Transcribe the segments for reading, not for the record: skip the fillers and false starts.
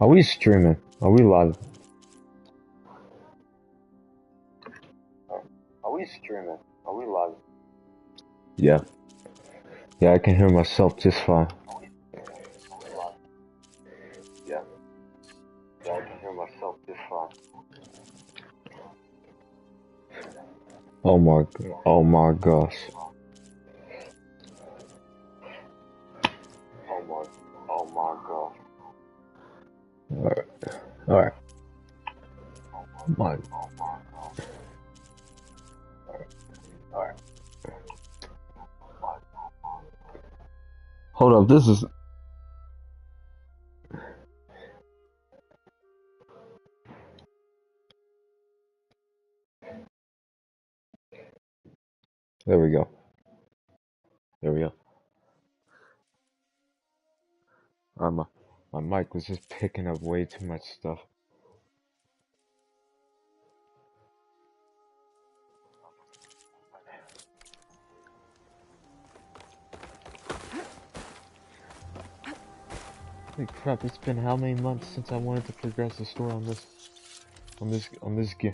Are we streaming? Are we live? Are we streaming? Are we live? Yeah. Yeah, I can hear myself just fine. Yeah. Yeah, I can hear myself just fine. Oh my gosh. Oh my gosh. Alright. Alright. Hold up, this is... There we go. My mic was just picking up way too much stuff. Holy crap, it's been how many months since I wanted to progress the story on this game.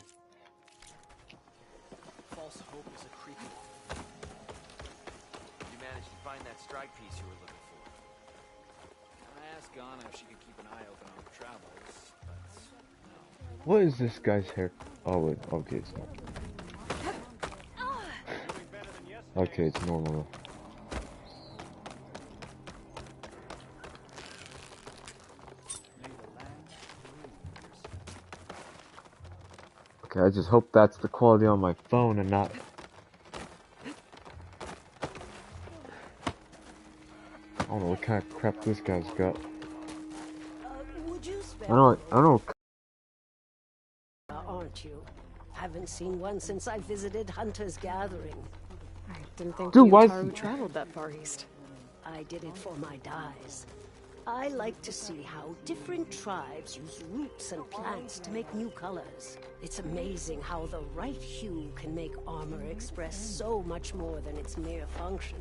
False hope is a creepy one. You managed to find that strike piece you were looking for. I asked Ghana if she could keep an eye open on the travels, but no. What is this guy's hair? Oh wait, okay, it's not. Okay, it's normal. Okay, I just hope that's the quality on my phone and not... I don't know what kind of crap this guy's got. I don't know. Aren't you? Haven't seen one since I visited Hunter's Gathering. I didn't think Dude, you why and Taru traveled that far east. I did it for my dyes. I like to see how different tribes use roots and plants to make new colors. It's amazing how the right hue can make armor express so much more than its mere function.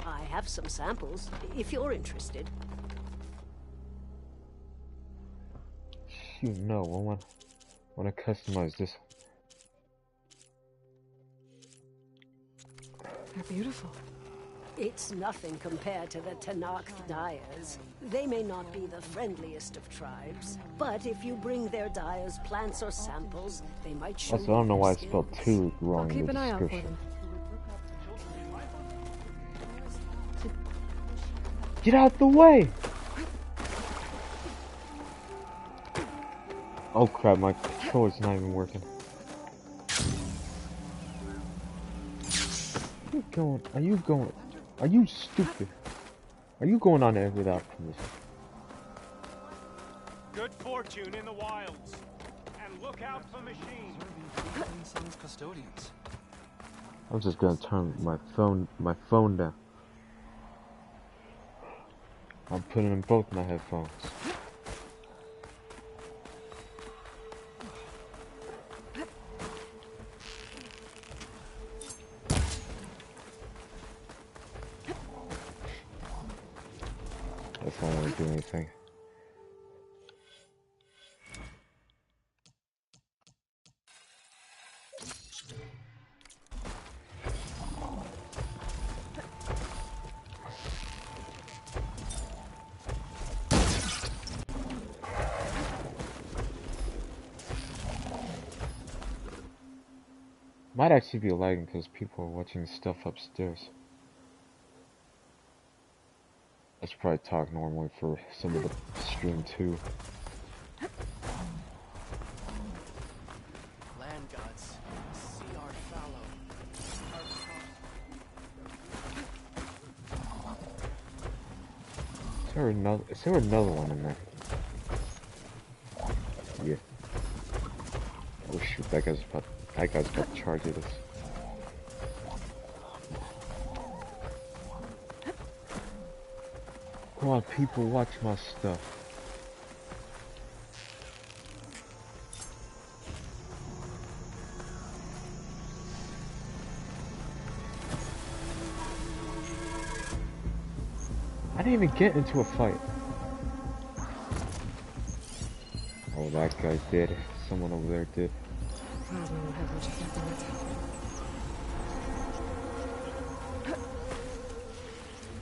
I have some samples, if you're interested. Shoot, no, I want to customize this. They're beautiful. It's nothing compared to the Tanakh dyers. They may not be the friendliest of tribes, but if you bring their dyers plants or samples, they might show Also, I don't know why I skills. spelled two wrong I'll in keep the an eye out for description. them. Get out the way! Oh crap, my controller's not even working. Are you stupid? Are you going on there without permission? Good fortune in the wilds, and look out for machines. Custodians. I'm just gonna turn my phone down. I'm putting in both my headphones. If I want to do anything. Might actually be lagging because people are watching stuff upstairs. I should probably talk normally for some of the stream too. Land gods, see our fallow. Is there another one in there? Yeah. Oh shoot, that guy's about to charge at us. Come on, people, watch my stuff. I didn't even get into a fight. that guy did. Someone over there did. Plasma will have much effect on what's happening.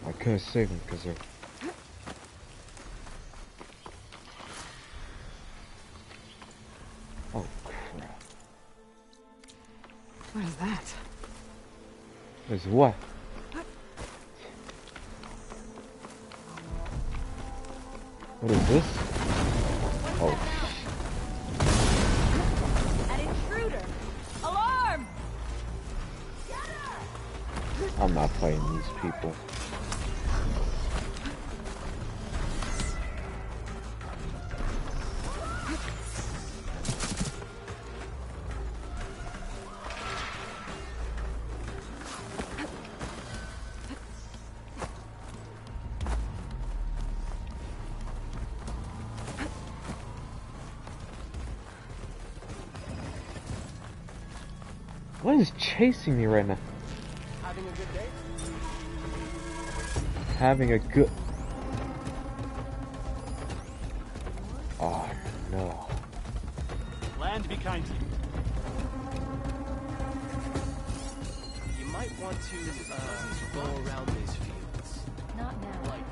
I couldn't save him because they're... Oh, crap. What is that? Is what? What is this? Oh. An intruder! Alarm! I'm not fighting these people. What is chasing me right now? Having a good day? Having a good... Oh, no. Land be kind to you. You might want to go around these fields. Not now. Like,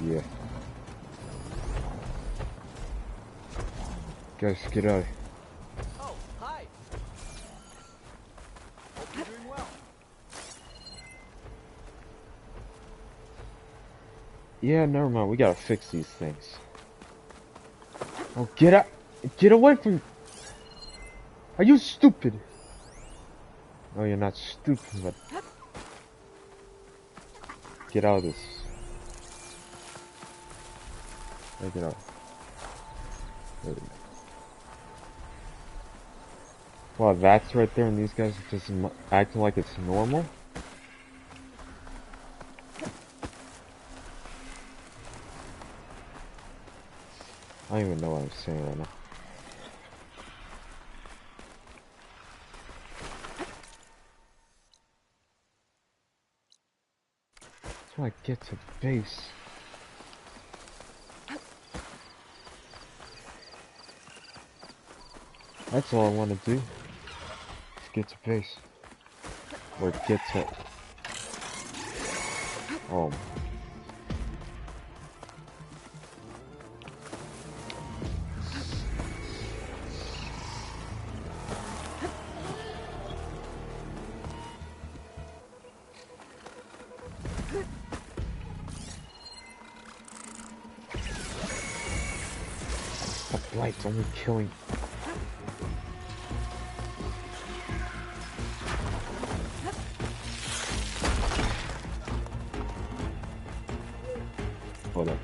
Yeah. Guys, get out. oh, hi. Hope you're doing well. Yeah, never mind. We gotta fix these things. Oh, get out! Get away from... Are you stupid? No, you're not stupid, but... Get out of this. Hey, get out. There we go. Wow, that's right there, and these guys are just acting like it's normal? I don't even know what I'm saying right now. That's why I get to base. That's all I want to do. Is get to base. Or get to... Oh. The blight's only killing... Hold up.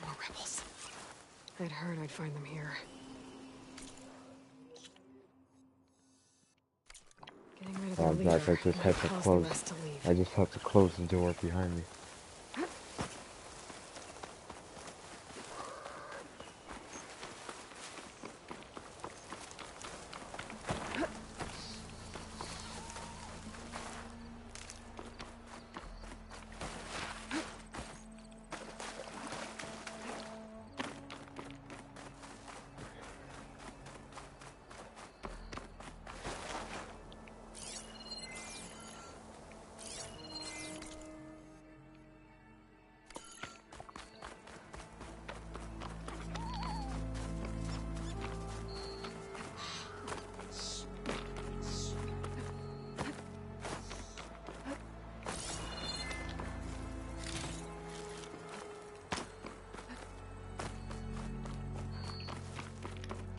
More rebels. I'd heard I'd find them here. Getting rid of their Oh, leader guys, I just might had to cause close. the rest to leave. I just have to close the door behind me.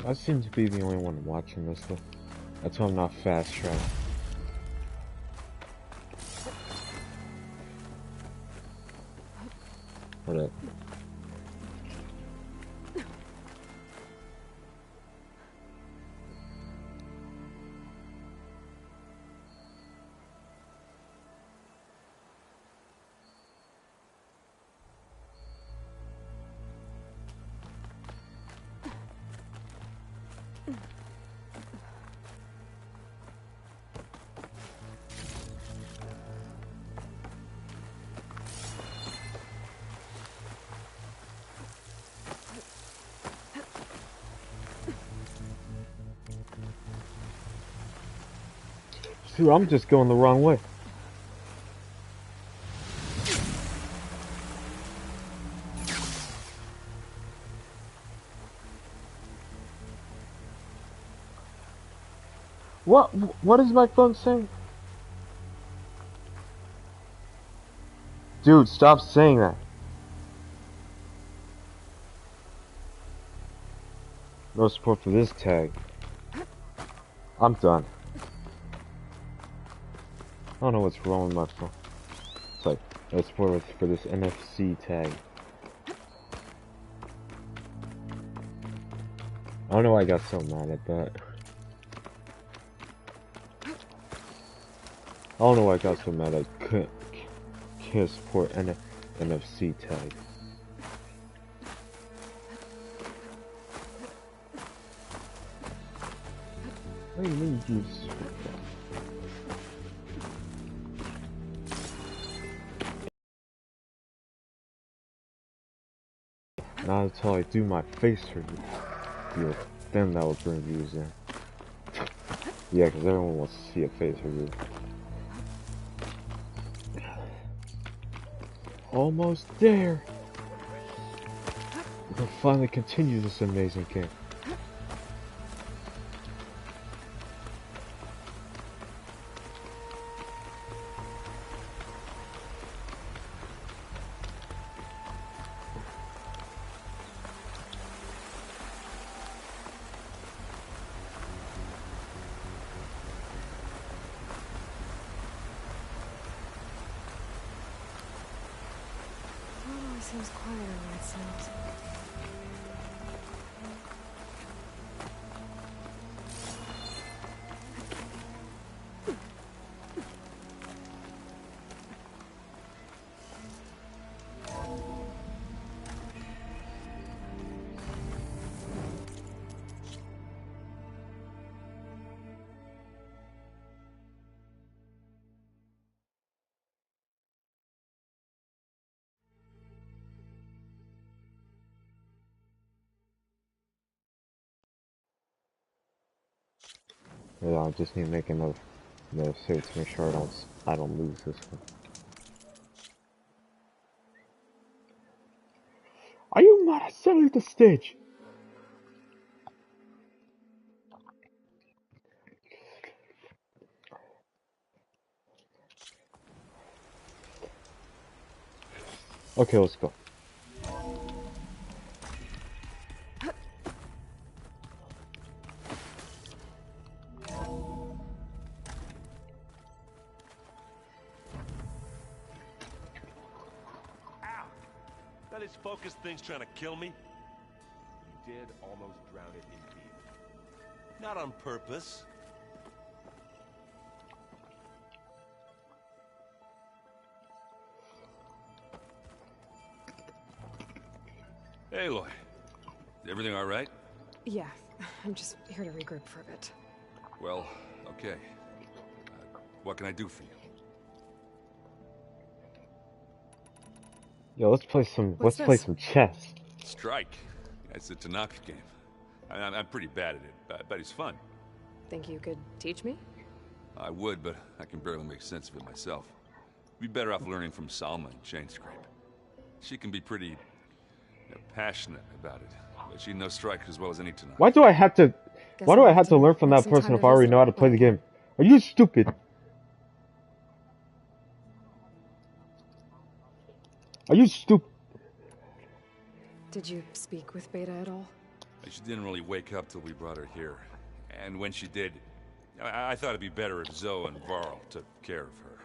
I seem to be the only one watching this though. That's why I'm not fast traveling. Hold up. Dude, I'm just going the wrong way. What is my phone saying? Dude, stop saying that. No support for this tag. I'm done. I don't know what's wrong with my phone. It's like, no support for this NFC tag. I don't know why I got so mad at that. I don't know why I got so mad I can't support NFC tag. What do you mean you not until I do my face review, then that will bring views in. Yeah, because everyone wants to see a face review. Almost there! We can finally continue this amazing game. Seems quieter when it snows. Yeah, I just need to make another save to make sure I don't lose this one. Are you mad at selling the stage? Okay, let's go. That is focused things trying to kill me? You did almost drown it indeed. Not on purpose. Hey, Aloy. Everything all right? Yeah, I'm just here to regroup for a bit. Well, okay. What can I do for you? Yo, let's play some chess. Strike. It's a Tanaka game. I'm pretty bad at it, but it's fun. Think you could teach me? I would, but I can barely make sense of it myself. Be better off learning from Salma and Chain Scrape. She can be pretty passionate about it, but she knows strike as well as any Tanaka. Why do I have to learn from that person if I already know how to play the game? Are you stupid? Are you stupid? Did you speak with Beta at all? She didn't really wake up till we brought her here. And when she did, I thought it'd be better if Zoe and Varl took care of her.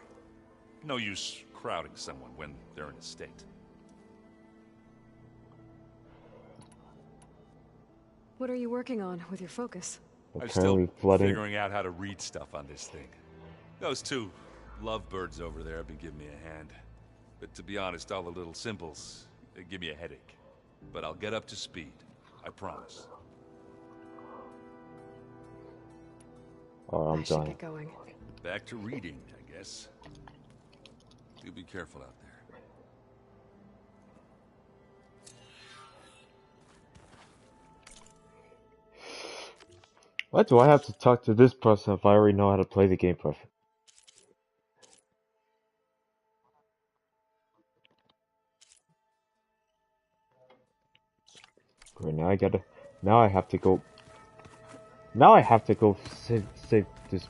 No use crowding someone when they're in a state. What are you working on with your focus? I'm still Apparently flooding. figuring out how to read stuff on this thing. Those two lovebirds over there have been giving me a hand. But to be honest, all the little symbols, they give me a headache. But I'll get up to speed. I promise. Oh, I'm I should done. get going. Back to reading, I guess. Do be careful out there. Why do I have to talk to this person if I already know how to play the game perfect? Great, now I gotta... Now I have to go... Now I have to go save this...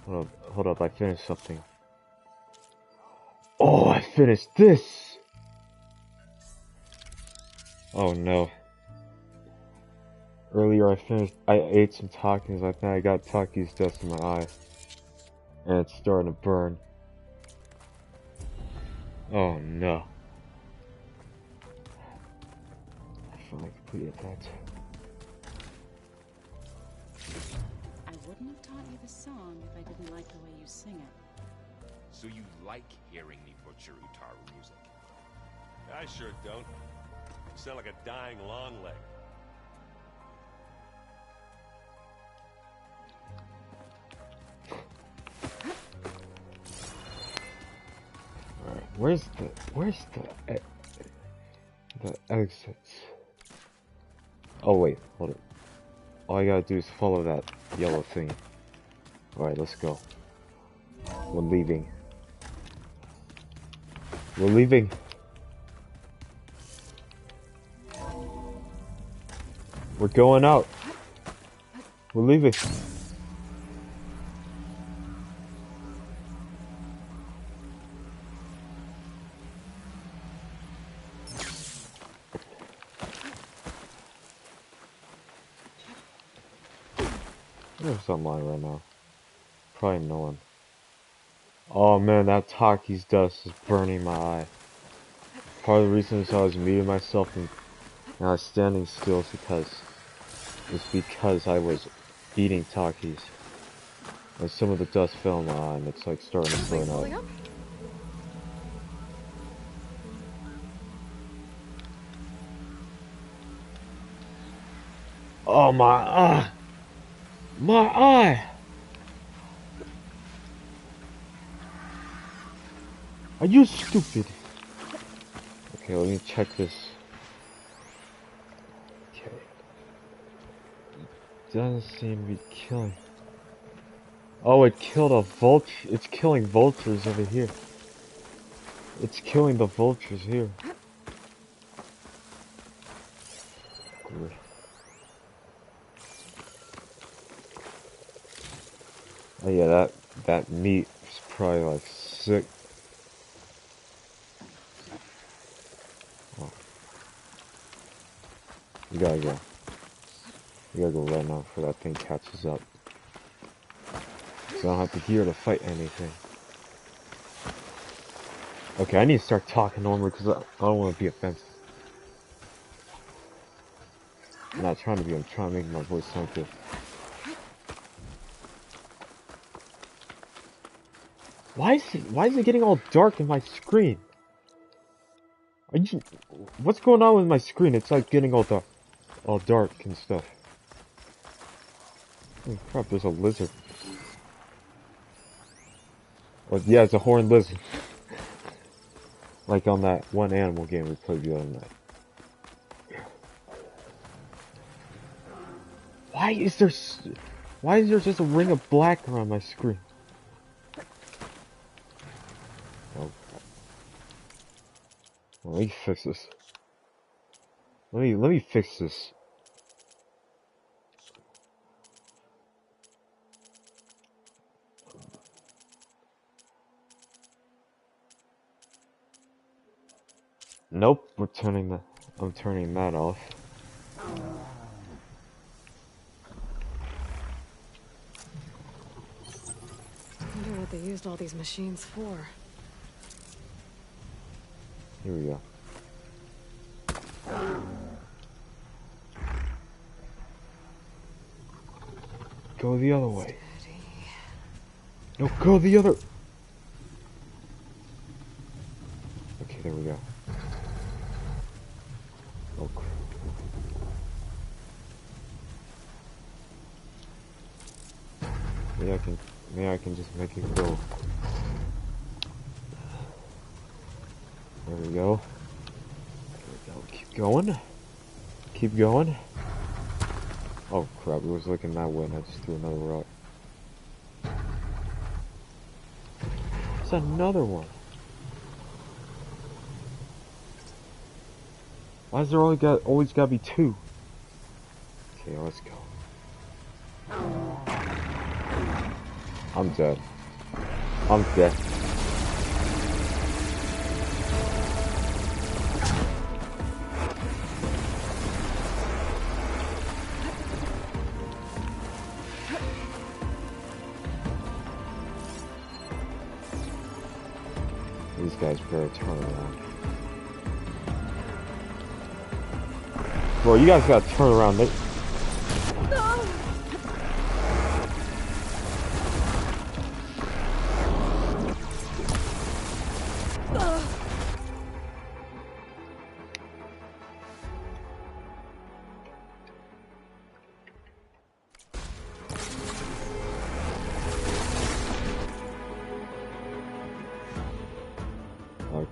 Hold up, I finished something. Oh, I finished this! Oh no. Earlier I ate some Takis, I think I got Takis dust in my eye. And it's starting to burn. Oh no. I finally completed that. I wouldn't have taught you the song if I didn't like the way you sing it. So you like hearing me butcher Utaru music? I sure don't. You sound like a dying long leg. Alright, where's the exits? Oh wait, hold it. All I gotta do is follow that yellow thing. Alright, let's go. We're leaving. We're leaving. We're going out. We're leaving. There's online right now. Probably no one. Oh man, that Taki's dust is burning my eye. Part of the reason is I was muting myself and I was standing still is because I was eating Takis. And some of the dust fell in my eye and it's like starting to burn out. Oh my eye! My eye! Are you stupid? Okay, let me check this. Okay. It doesn't seem to be killing. Oh, it killed a vulture. It's killing vultures over here. It's killing the vultures here. Good. Oh yeah, that meat is probably like sick. Oh. You gotta go. You gotta go right now before that thing catches up. So I don't have to hear to fight anything. Okay, I need to start talking normally because I don't want to be offensive. I'm not trying to be, I'm trying to make my voice sound good. Why is it getting all dark in my screen? What's going on with my screen? It's like getting all dark and stuff. Oh crap, there's a lizard. Oh yeah, it's a horned lizard. Like on that one animal game we played the other night. Why is there just a ring of black around my screen? Oh. Let me fix this. Let me fix this. Nope, I'm turning that off. they used all these machines for. Here we go. Go the other way. No, go the other. Okay, there we go. Oh, crap. Maybe I can just make it go. There we go. There we go. Keep going. Keep going. Oh crap, it was looking that way and I just threw another rock. It's another one. Why is there always gotta be two? Okay, let's go. I'm dead. I'm dead. These guys better turn around. Bro, you guys gotta turn around.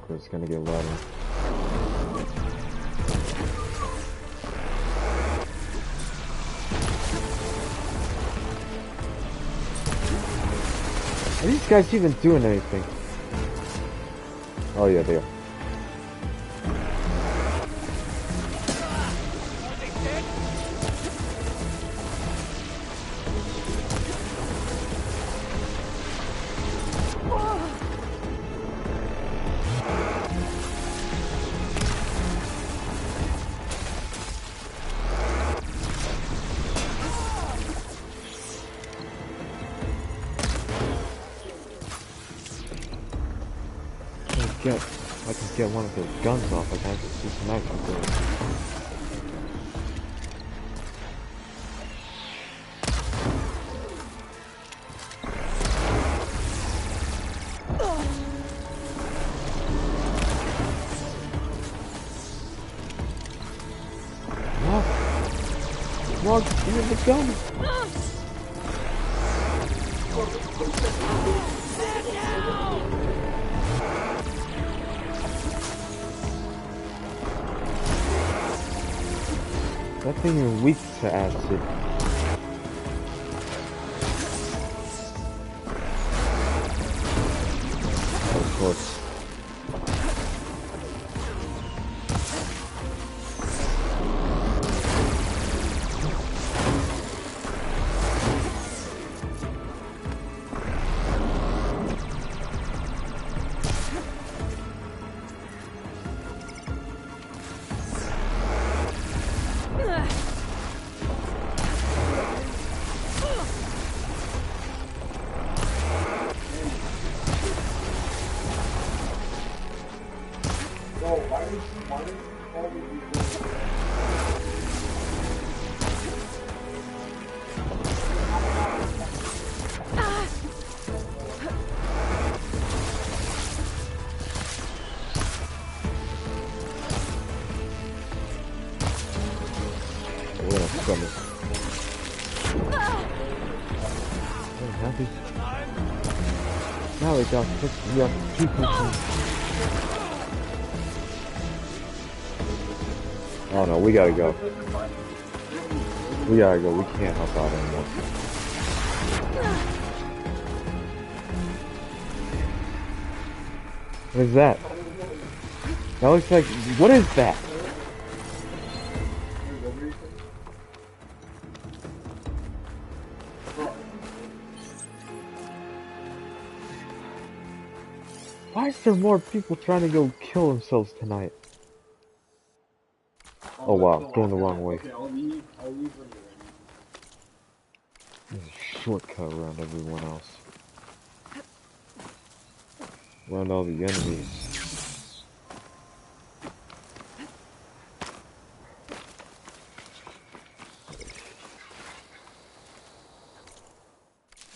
It's gonna get louder. Are these guys even doing anything? Oh yeah, they are. If I can get one of their guns off, I can see some action going. Log, give me the gun! That thing is weak to acid. Of course. Now we got 6, we have 2 people. Oh no, we gotta go. We gotta go, we can't help out anymore. What is that? That looks like, what is that? Why is there more people trying to go kill themselves tonight? Oh wow, going the wrong way. There's a shortcut around everyone else. around all the enemies.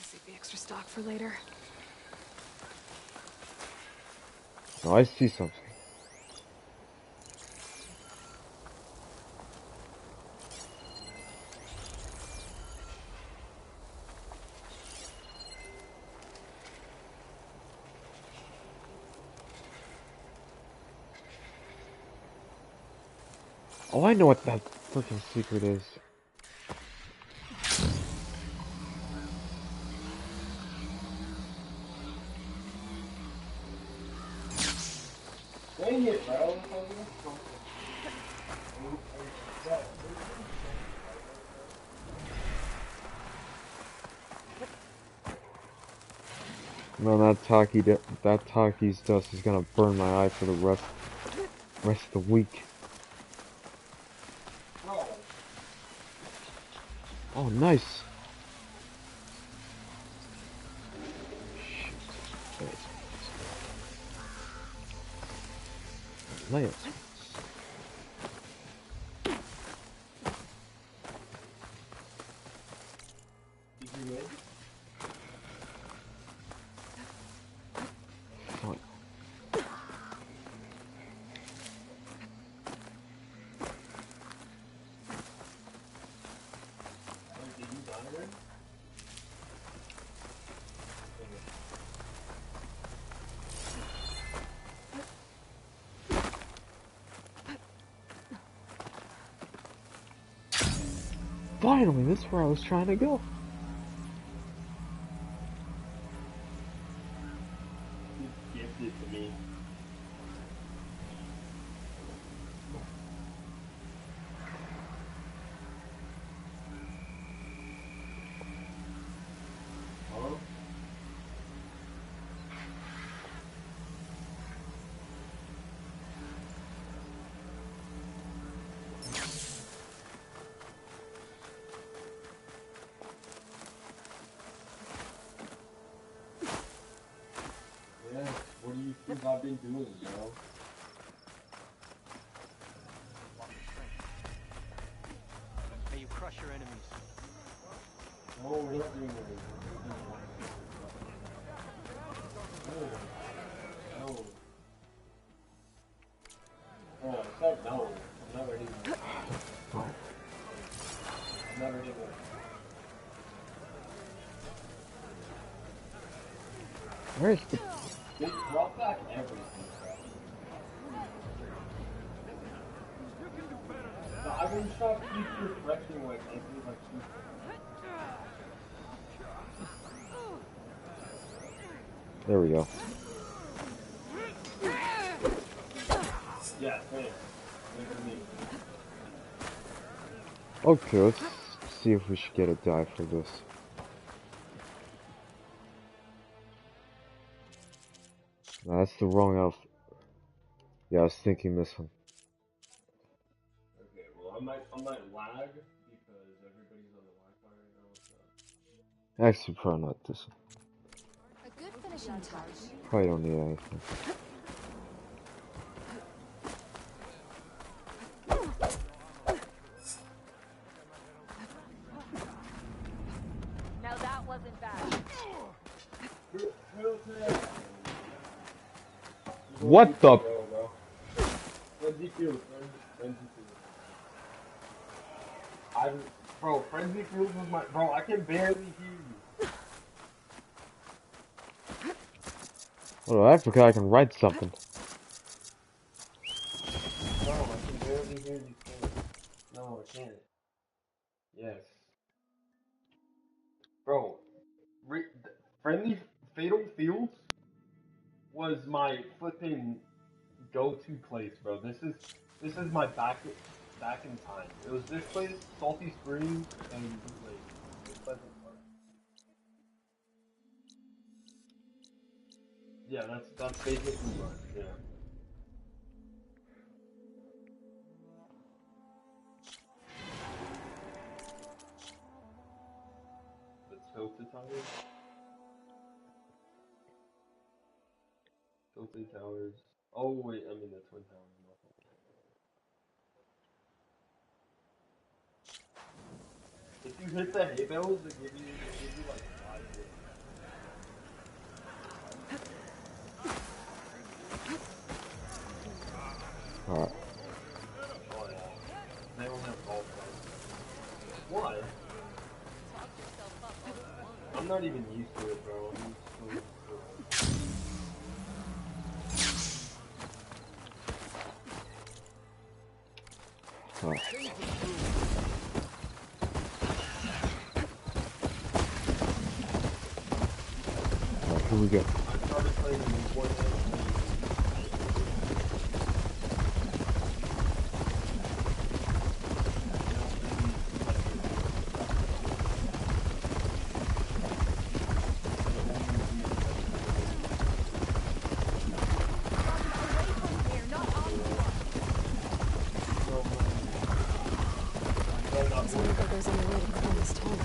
Save the extra stock for later. Oh, I see something. Oh, I know what that freaking secret is. Dang it, bro. Man, that Taki's dust is gonna burn my eye for the rest of the week. Oh, nice. Lance. Did you win? Fine. Did you die already? Finally, this is where I was trying to go. You gifted to me. Huh? Yeah, what do you think I've been doing, bro? May you crush your enemies. No, we're not doing anything. No. No. Oh, I said no. I'm not ready to. I'm not ready to. Where's the... They brought back everything, bro. The iron shop keeps refreshing like every like 2 There we go. Yeah, same. Same for me. Okay, let's see if we should get a die for this. No, that's the wrong outfit. Yeah, I was thinking this one. Okay, well I might lag because everybody's on the Wi-Fi right now, so. Actually, probably not this one. A good finishing touch. Probably don't need anything. Now that wasn't bad. What the... Frenzy Field, Frenzy Field. Bro, Frenzy Field was my, bro, I can barely hear you. Oh, I forgot I can write something. No, I can barely hear you. No, I can't. Yes. Bro, Friendly Fatal Fields was my flipping go-to place, bro. This is my back in time. It was this place, Salty Springs, and Bootleg. Pleasant Park. Yeah, that's basically mine. Yeah. The tilted tires. monthly towers. Oh wait, I mean the twin towers. If you hit the hay bales, they give you like 5 wood. Alright. Oh yeah. They don't have golf carts. Why? I'm not even used to it, bro. I'm so used to it. Alright. Alright, here we go. I started playing one Doesn't look like there's any way to clean this tonic.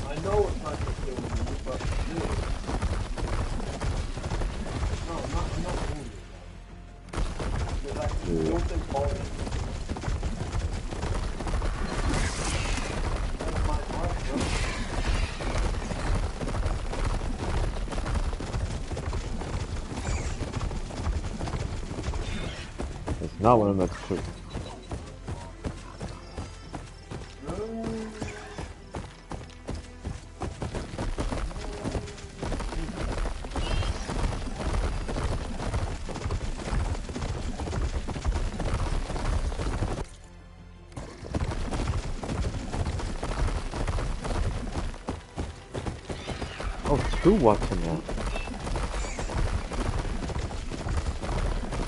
I know it's not gonna kill me, but still. No, I'm not doing it, though. Because I still think falling. That's my heart, bro. It's not one of them that's quick. Oh, two watching that.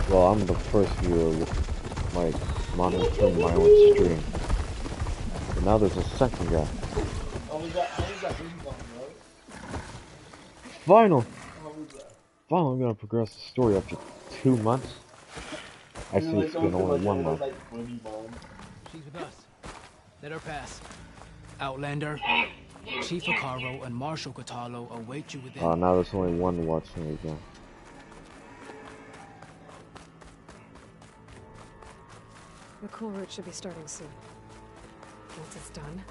Well, I'm the first viewer with like monitoring my own stream. But now there's a second guy. How was that really long, bro? Final! How was that? Finally, I'm gonna progress the story after 2 months. Actually, it's been only 1 month. She's with us. Let her pass. Outlander, Chief Acaro, and Marshal Catalo await you within. Now there's only one watching again. The cool route should be starting soon. Once it's done,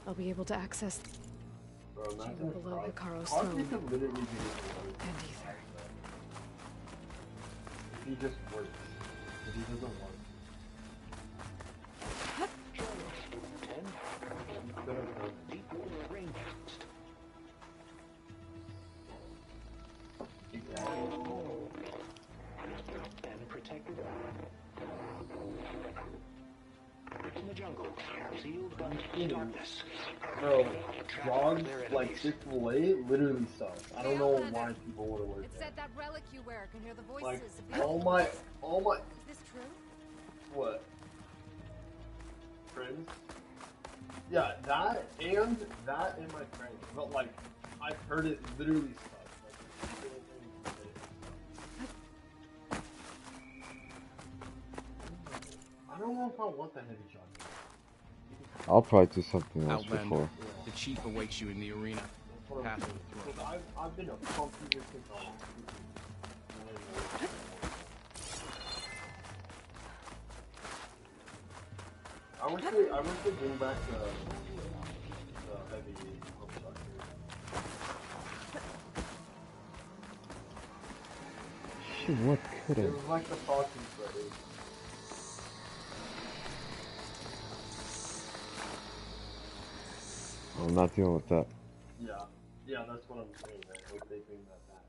I'll be able to access even below Hikaro's throne and ether. If he just works. If he doesn't work. And protected in the jungle, sealed but darkness. Bro, dogs like Chick-fil-A literally suck. I don't know why people want to work It there. said that relic you wear can hear the voices Like, of the all my... Is this true? What? Friends? Yeah, that and my friends. But like, I've heard it literally sucks. I don't know if I want the heavy shotgun. I'll probably do something else Outlander, before. the chief awaits you in the arena. Path to the throne. I've been a funky with control. I wish they bring back the heavy pump shotgun. Shit, what could It I? was like the Foxy Brothers. I'm not dealing with that. Yeah, that's what I'm saying. I hope they bring that back.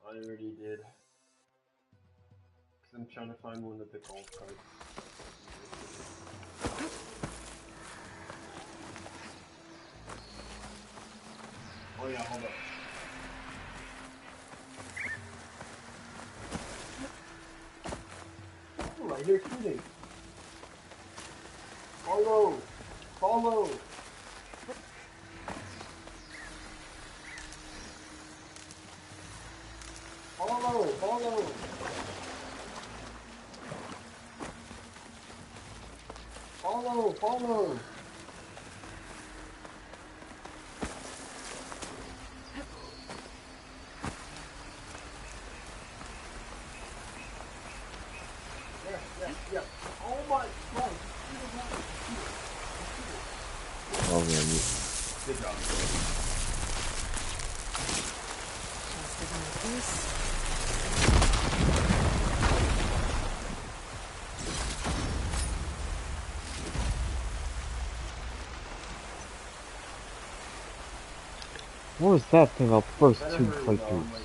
I already did. Cause I'm trying to find one of the golf carts. Oh yeah, hold up. Oh, right here shooting. Follow! Follow! Follow! Follow! Follow! follow. Yeah. Oh my god. Oh man, Good job. Just as like this. what was that thing our first Better two hurry though, I'm playthroughs? like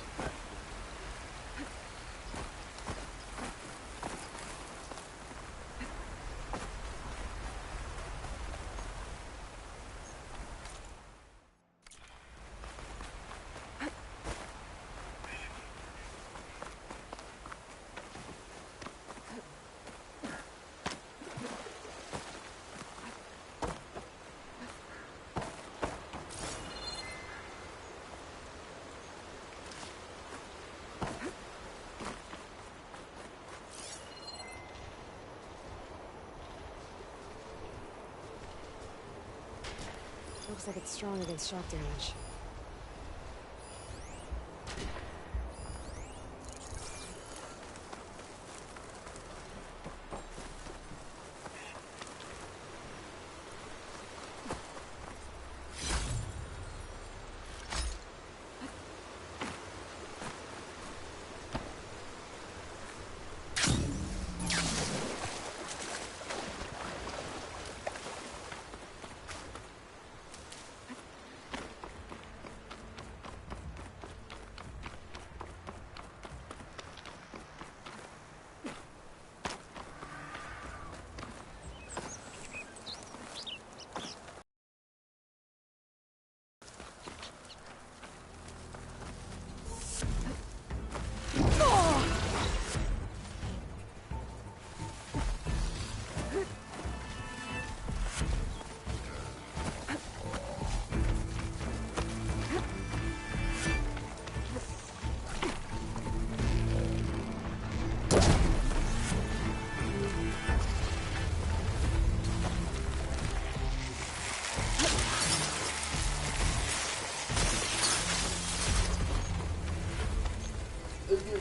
Looks like it's strong against shock damage.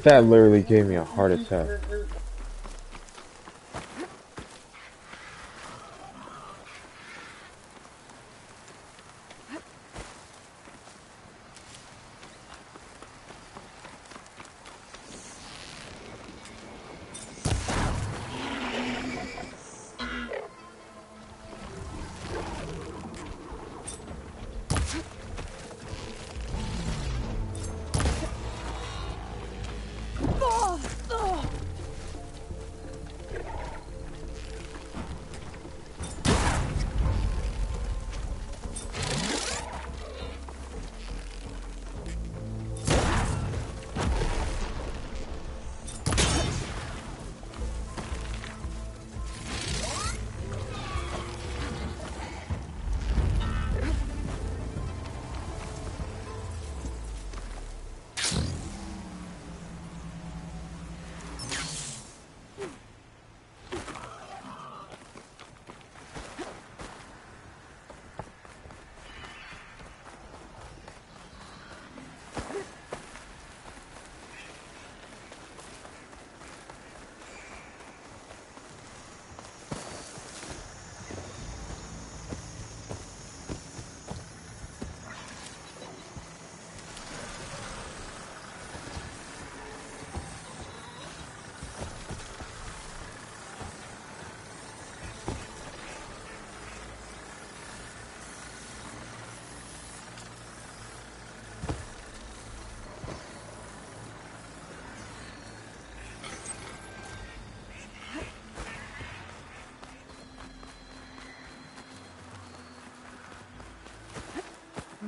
That literally gave me a heart attack.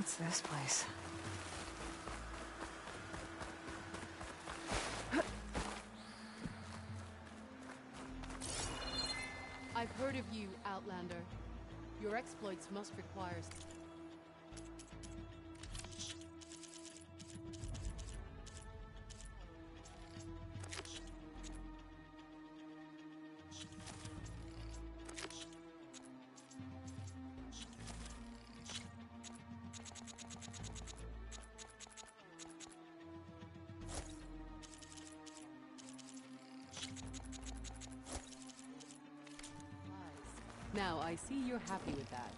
What's this place? I've heard of you, Outlander. Your exploits must require... Now, I see you're happy with that.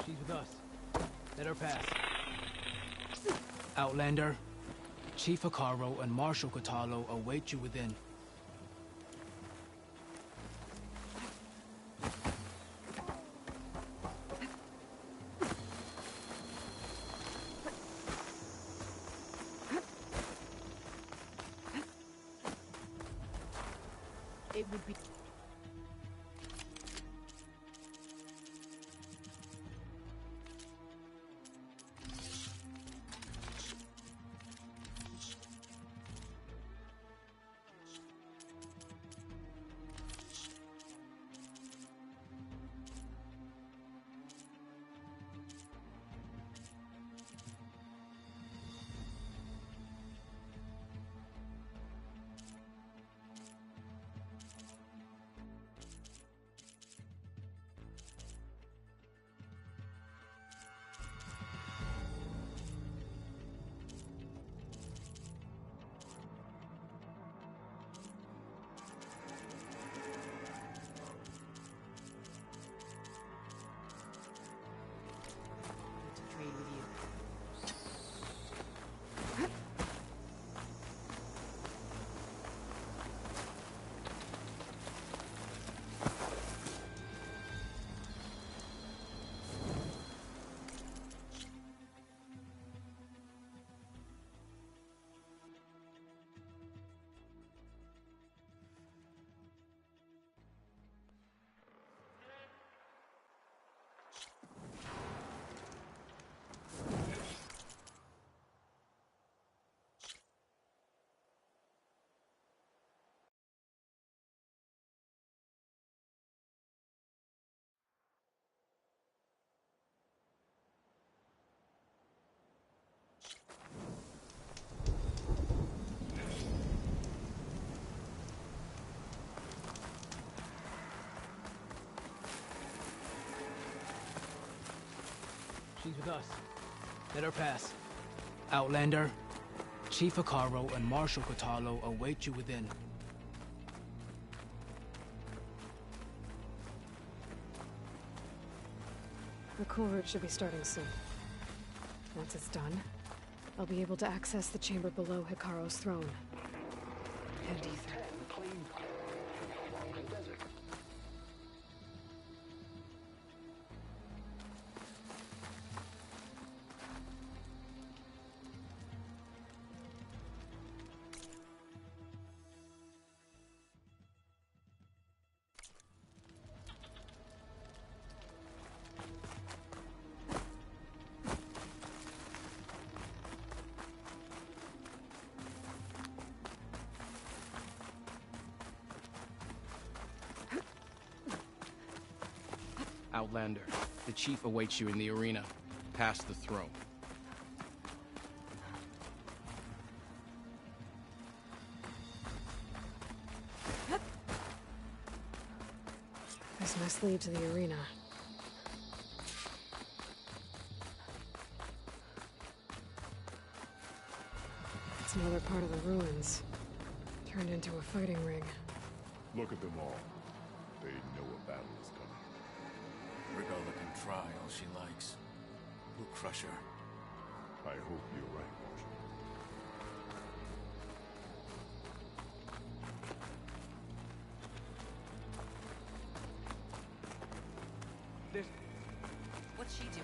She's with us. Let her pass. Outlander, Chief Hikaru and Marshal Katalo await you within. It would be... trade with you. She's with us. Let her pass. Outlander, Chief Hikaru and Marshal Katalo await you within. The cool route should be starting soon. Once it's done, I'll be able to access the chamber below Hikaru's throne. And Ether. Outlander, the chief awaits you in the arena, past the throne. This must lead to the arena. It's another part of the ruins, turned into a fighting ring. Look at them all. They know a battle is coming. Rigola can try all she likes. We'll crush her. I hope you're right, Marshal. What's she doing?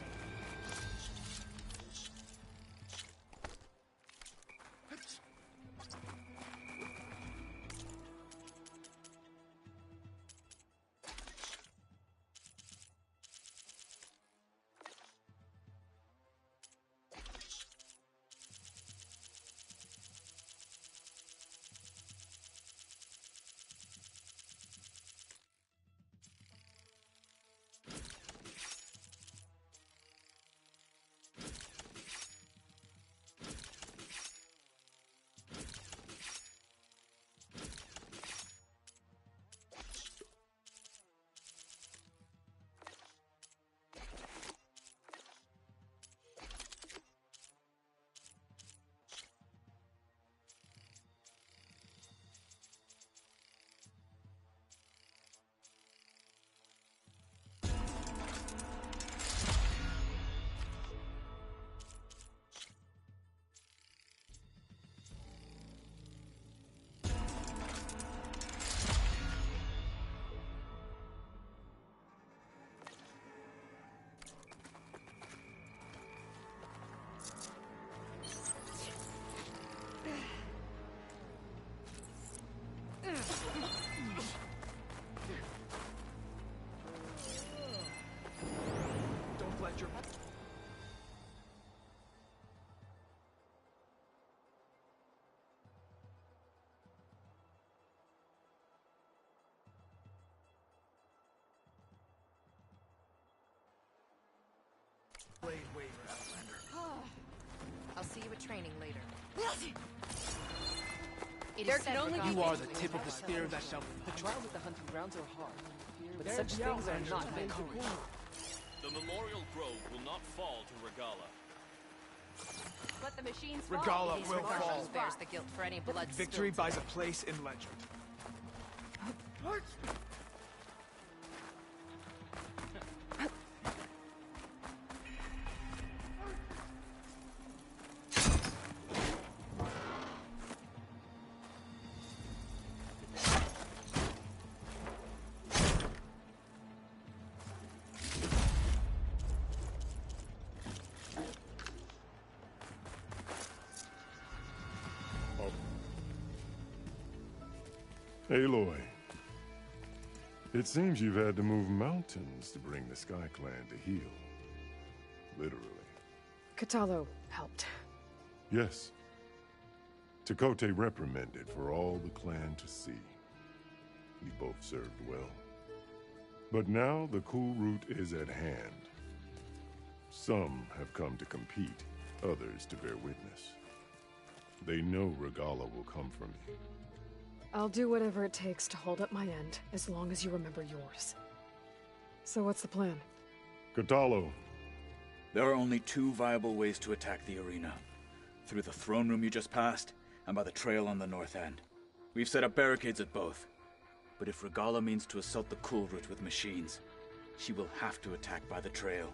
Blade waiver, Outlander. I'll see you at training later. There can only be you are the tip of the spear that shall... The trials at the hunting grounds are hard, but There such be things are Outlanders not with meant to courage. be. The Memorial Grove will not fall to Regala. Let the machines Regala fall. will fall. Bears the guilt for any blood Victory spilled buys a place in legend. Aloy, it seems you've had to move mountains to bring the Sky Clan to heel. Literally. Katalo helped. Yes. Tekote reprimanded for all the clan to see. We both served well. But now the cool route is at hand. Some have come to compete, others to bear witness. They know Regala will come for me. I'll do whatever it takes to hold up my end, as long as you remember yours. So what's the plan? Katalo. There are only two viable ways to attack the arena. Through the throne room you just passed, and by the trail on the north end. We've set up barricades at both. But if Regala means to assault the cool route with machines, she will have to attack by the trail.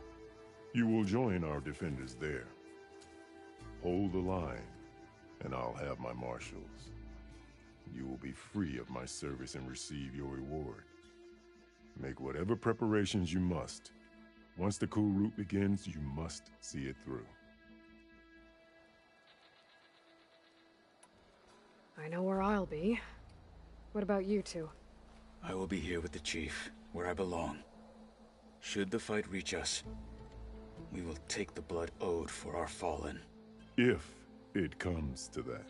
You will join our defenders there. Hold the line, and I'll have my marshals. You will be free of my service and receive your reward. Make whatever preparations you must. Once the cool route begins, you must see it through. I know where I'll be. What about you two? I will be here with the chief, where I belong. Should the fight reach us, we will take the blood owed for our fallen. If it comes to that,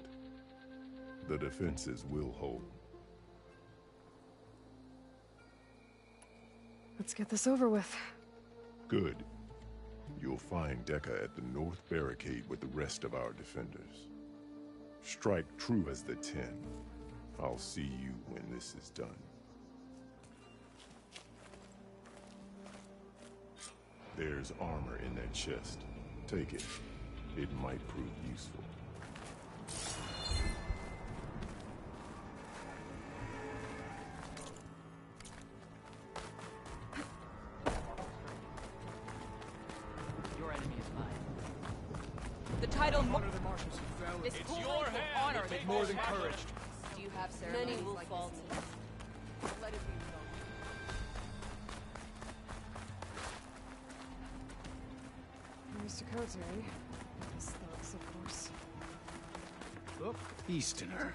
the defenses will hold. Let's get this over with. Good. You'll find Dekka at the north barricade with the rest of our defenders. Strike true as the 10. I'll see you when this is done. There's armor in that chest. Take it. It might prove useful. Your enemy is mine. The title Honor the marshals who fell. This It's cool your race will hand. honor You the take more this than hammer. courage. Do you have ceremonies Many will like fall this? Let it be known. Mr. Cote, his thoughts, of course. Look, Easterner.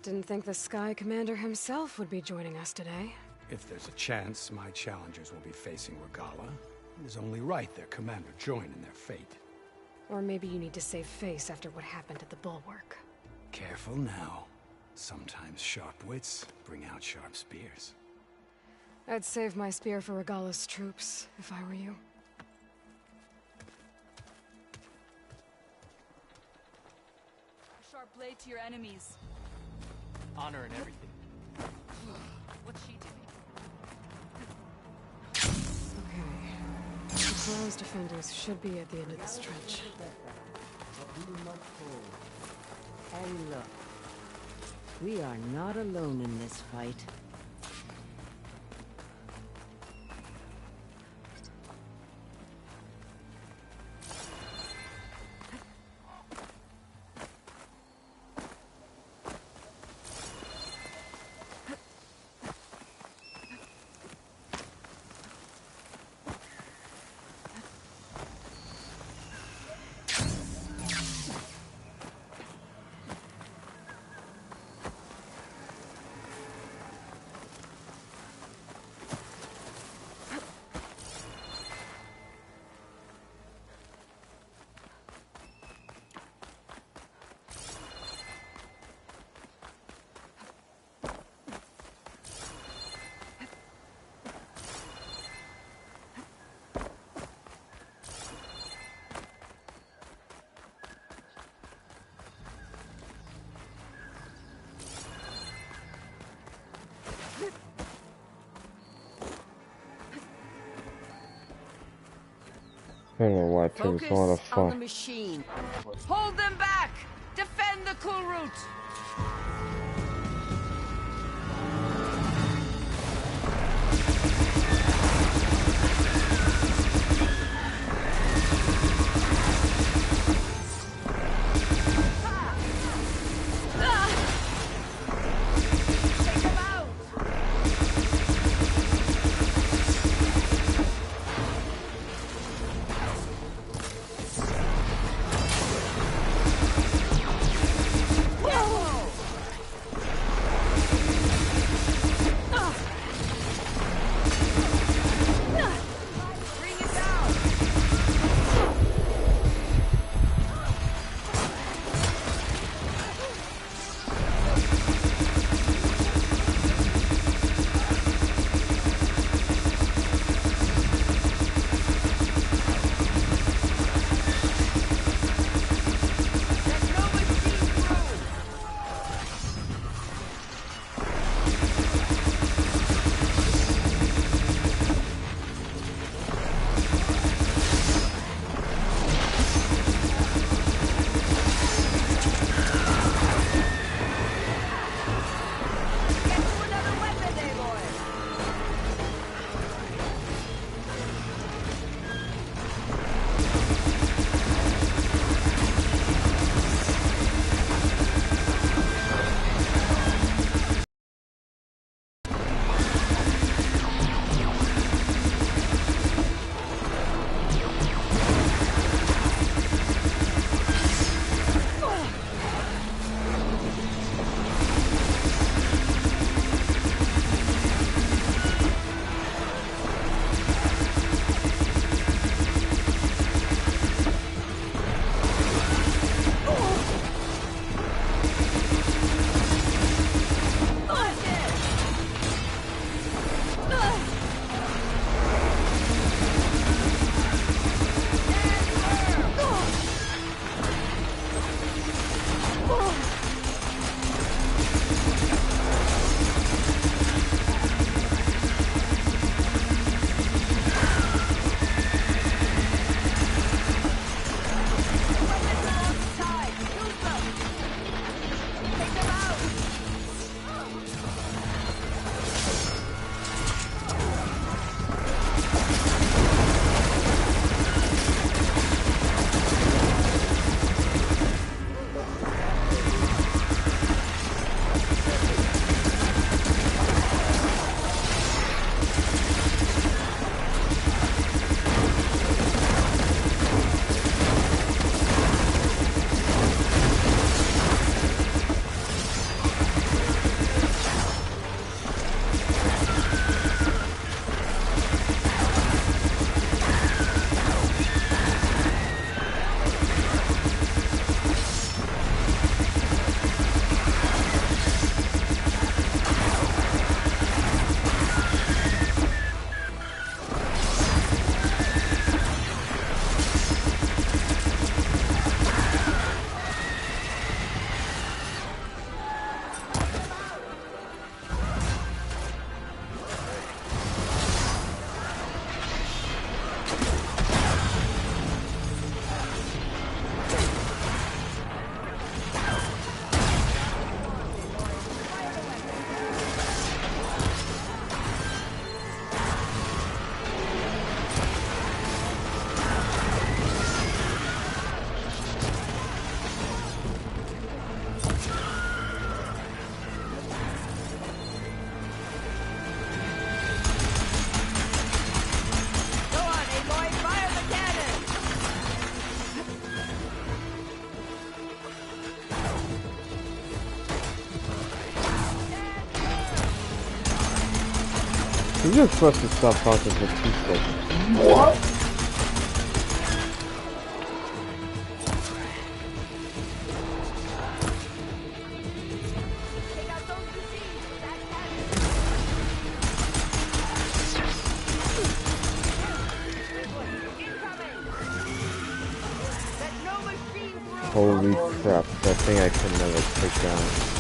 Didn't think the Sky Commander himself would be joining us today. If there's a chance my challengers will be facing Regala, it is only right their commander join in their fate. Or maybe you need to save face after what happened at the Bulwark. Careful now. Sometimes sharp wits bring out sharp spears. I'd save my spear for Regala's troops, if I were you. A sharp blade to your enemies. Honor in everything. What's she doing? Okay. The Crow's defenders should be at the end of this trench. And look, we are not alone in this fight. don't know why I think it's a lot of Focus on the fun. machine. Hold them back! Defend the cool route! You're supposed to stop talking for 2 seconds. What? Holy crap, that thing I can never take down.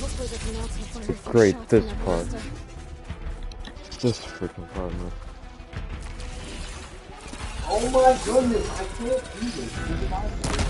Hopefully they can also fire a few Great, shots this in that part. blaster. This freaking part, man. Oh my goodness, I can't do this.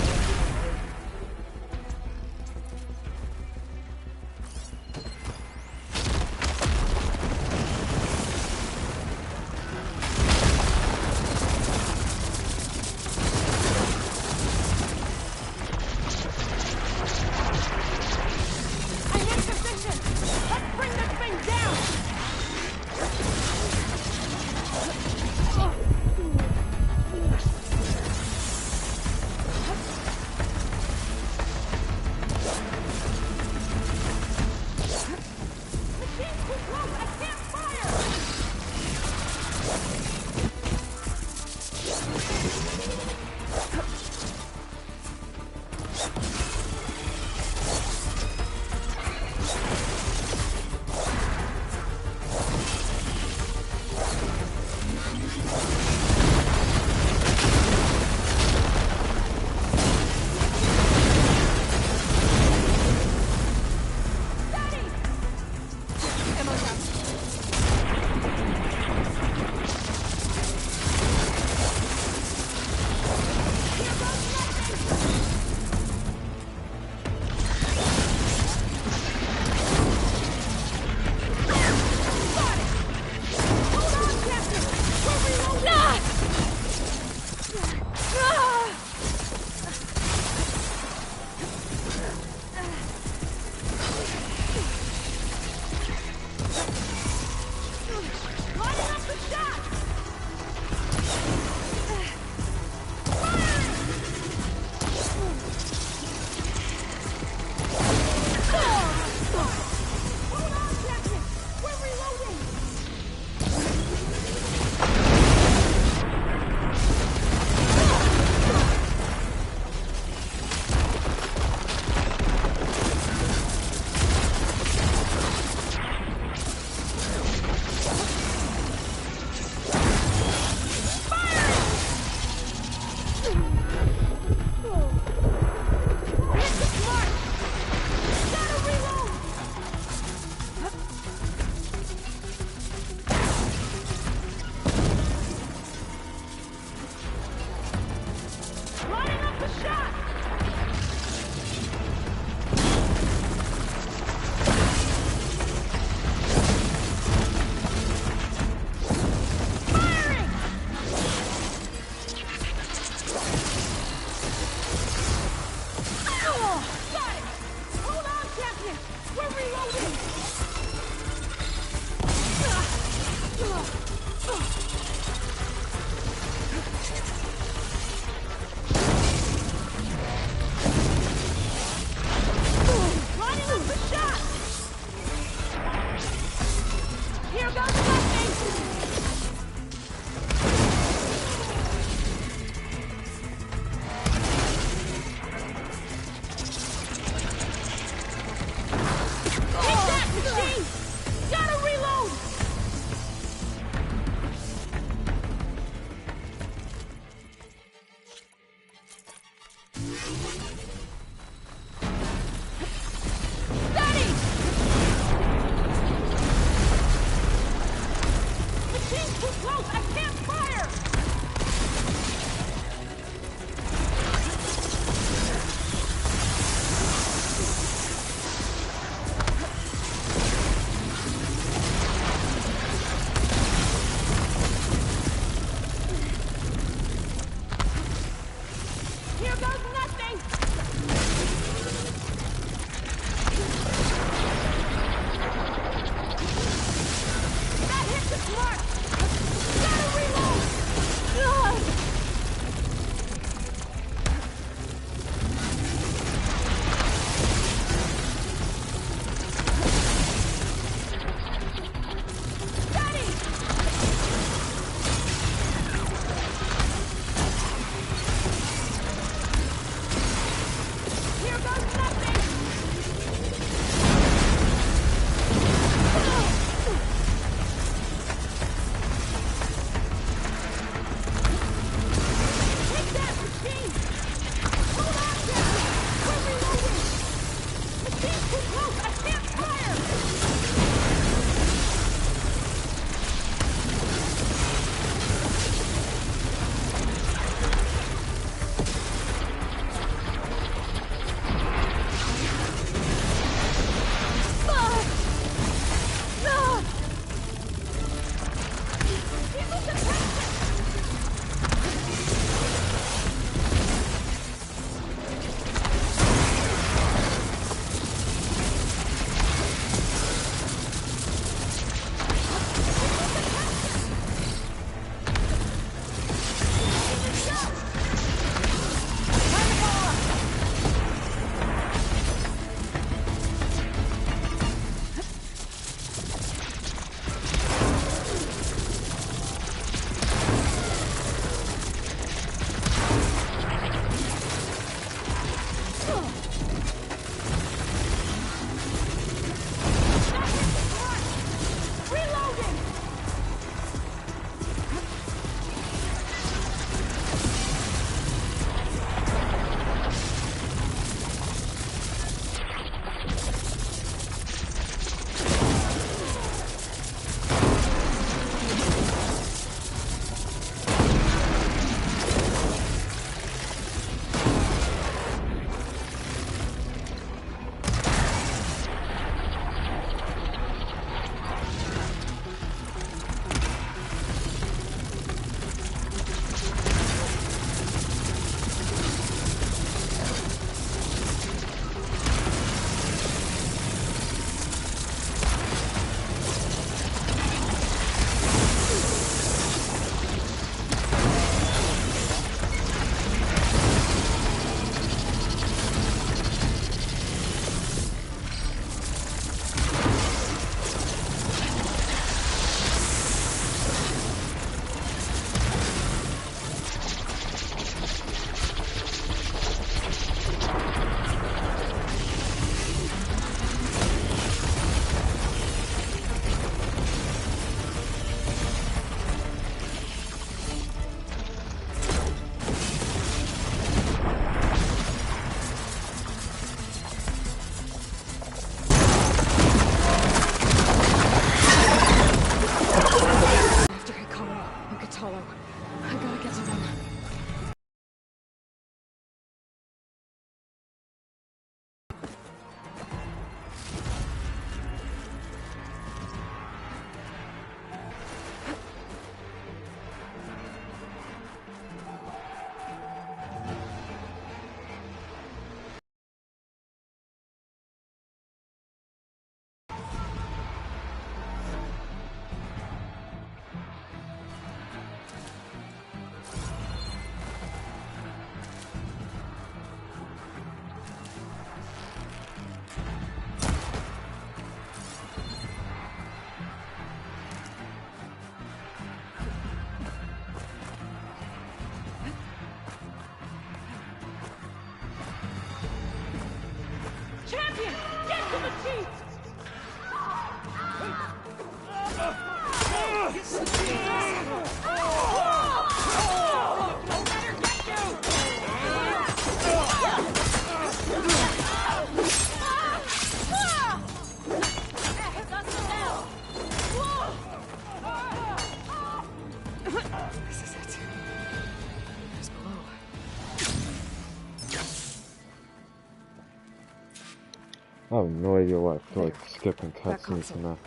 I have no idea why I feel like There. skipping That cutscenes console. and that.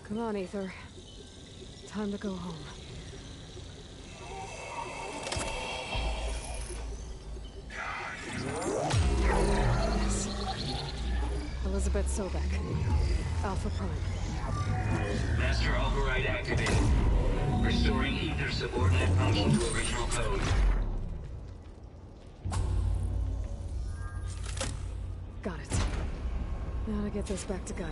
Come on, Ether. Time to go home. Elizabeth Sobek. Alpha Prime. Master override activated. Restoring Ether's subordinate function to original code. Got it. Now to get this back to Gaia.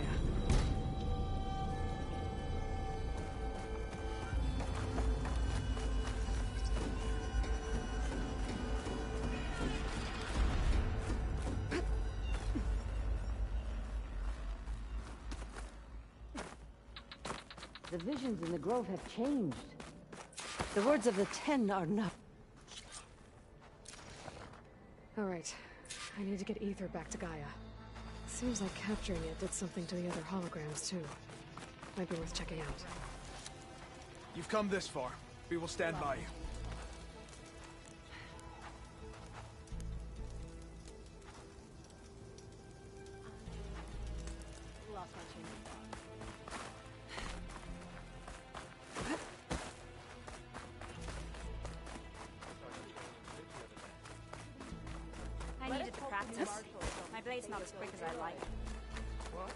The visions in the grove have changed. The words of the Ten are not... Alright. I need to get Ether back to Gaia. Seems like capturing it did something to the other holograms, too. Might be worth checking out. You've come this far. We will stand by you. Lost my chain of thought. I needed to practice. My blade's not as quick as I'd like. What?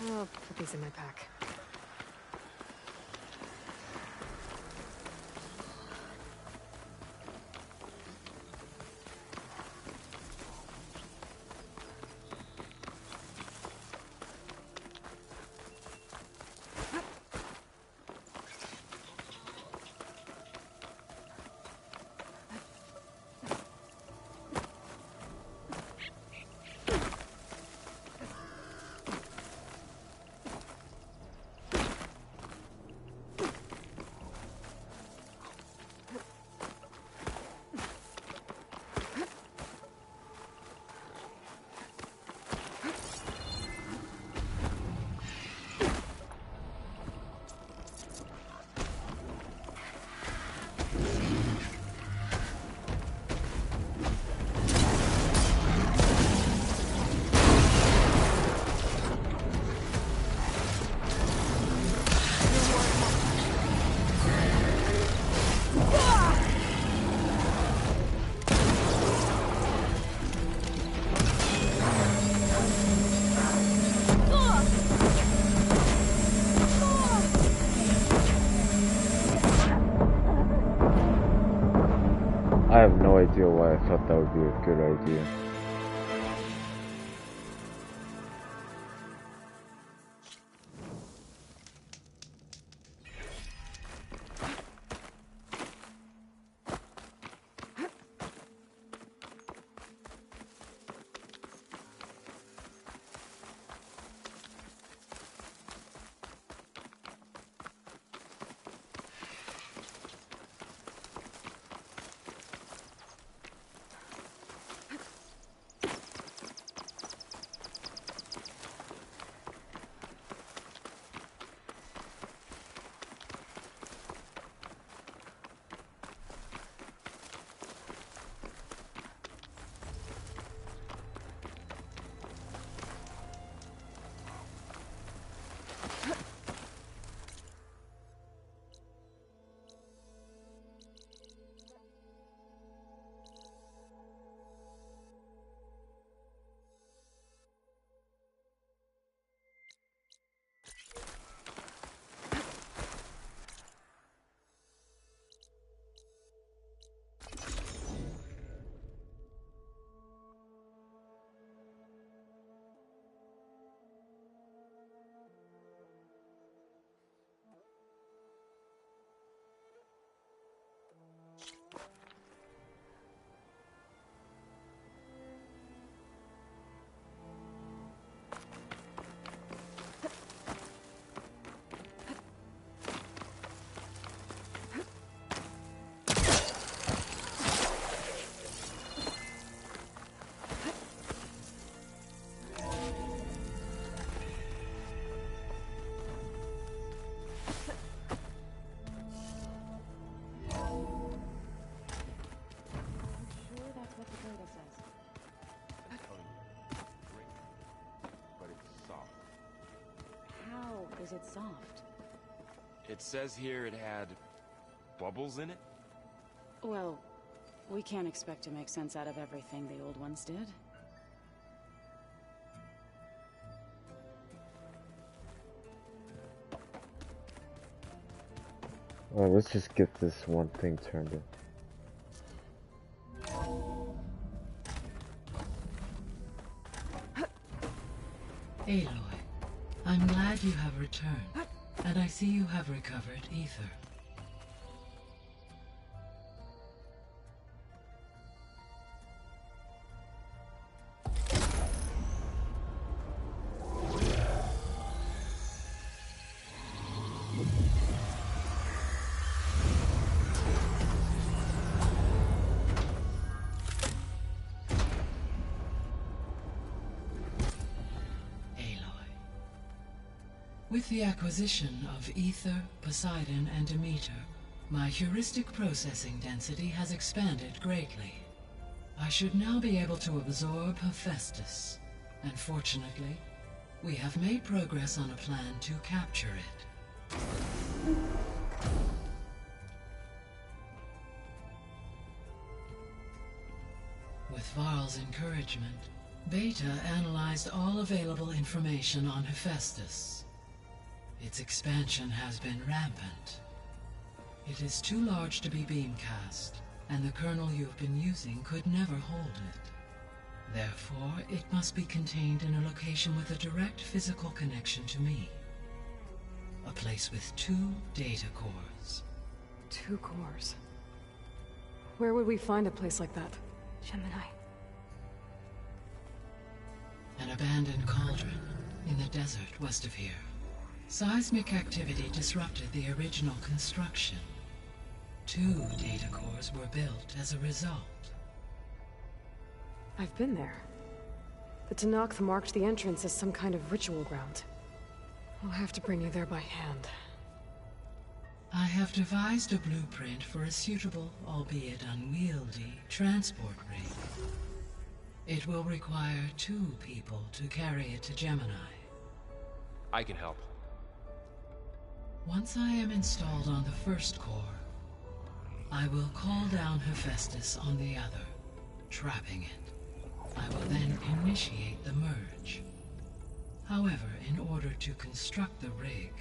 I'll put these in my pack. I have no idea why I thought that would be a good idea. is it soft? It says here it had bubbles in it? Well, we can't expect to make sense out of everything the old ones did. Alright, let's just get this one thing turned in. Aloy, I'm glad you have returned, and I see you have recovered ether. With the acquisition of Ether, Poseidon, and Demeter, my heuristic processing density has expanded greatly. I should now be able to absorb Hephaestus, and fortunately, we have made progress on a plan to capture it. With Varl's encouragement, Beta analyzed all available information on Hephaestus. Its expansion has been rampant. It is too large to be beamcast, and the kernel you have been using could never hold it. Therefore, it must be contained in a location with a direct physical connection to me. A place with 2 data cores. 2 cores? Where would we find a place like that? Gemini. An abandoned cauldron in the desert west of here. Seismic activity disrupted the original construction. 2 data cores were built as a result. I've been there. The Tenakth marked the entrance as some kind of ritual ground. I'll have to bring you there by hand. I have devised a blueprint for a suitable, albeit unwieldy, transport rig. It will require 2 people to carry it to Gemini. I can help. Once I am installed on the first core, I will call down Hephaestus on the other, trapping it. I will then initiate the merge. However, in order to construct the rig,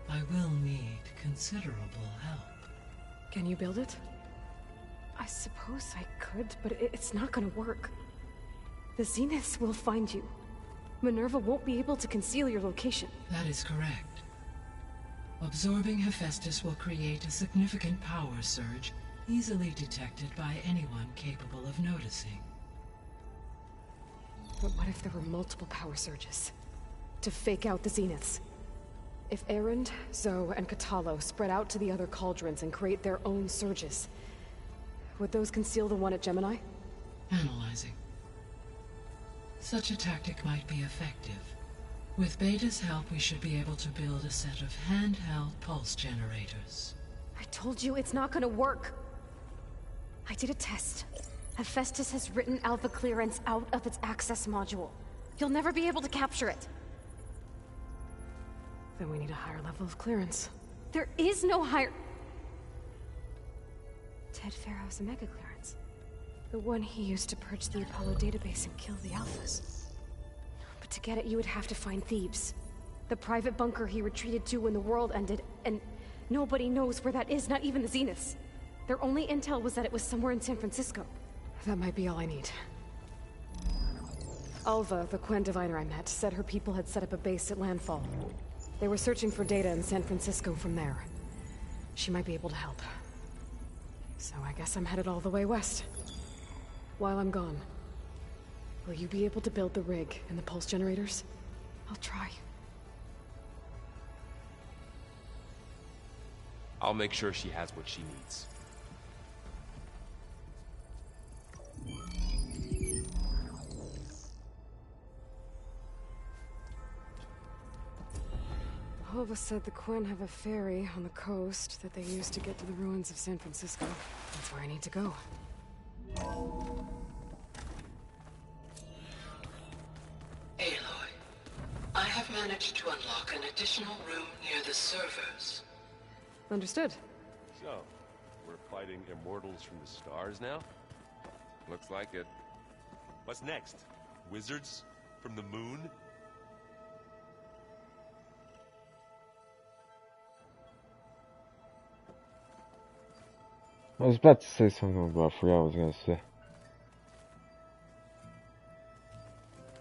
I will need considerable help. Can you build it? I suppose I could, but it's not gonna work. The Zeniths will find you. Minerva won't be able to conceal your location. That is correct. Absorbing Hephaestus will create a significant power surge, easily detected by anyone capable of noticing. But what if there were multiple power surges? To fake out the Zeniths? If Erend, Zoe, and Katalo spread out to the other cauldrons and create their own surges, would those conceal the one at Gemini? Analyzing. Such a tactic might be effective. With Beta's help, we should be able to build a set of handheld pulse generators. I told you it's not gonna work. I did a test. Hephaestus has written Alpha clearance out of its access module. You'll never be able to capture it. Then we need a higher level of clearance. There is no higher... Ted Pharaoh's Omega clearance. The one he used to purge the Apollo database and kill the Alphas. But to get it, you would have to find Thebes. The private bunker he retreated to when the world ended, and nobody knows where that is, not even the Zeniths. Their only intel was that it was somewhere in San Francisco. That might be all I need. Alva, the Quen diviner I met, said her people had set up a base at landfall. They were searching for data in San Francisco from there. She might be able to help. So I guess I'm headed all the way west. While I'm gone, will you be able to build the rig and the pulse generators? I'll try. I'll make sure she has what she needs. Hova said the Quen have a ferry on the coast that they use to get to the ruins of San Francisco. That's where I need to go. Aloy, I have managed to unlock an additional room near the servers. Understood. So, we're fighting immortals from the stars now? Looks like it. What's next? Wizards from the moon? I was about to say something, but I forgot what I was gonna say.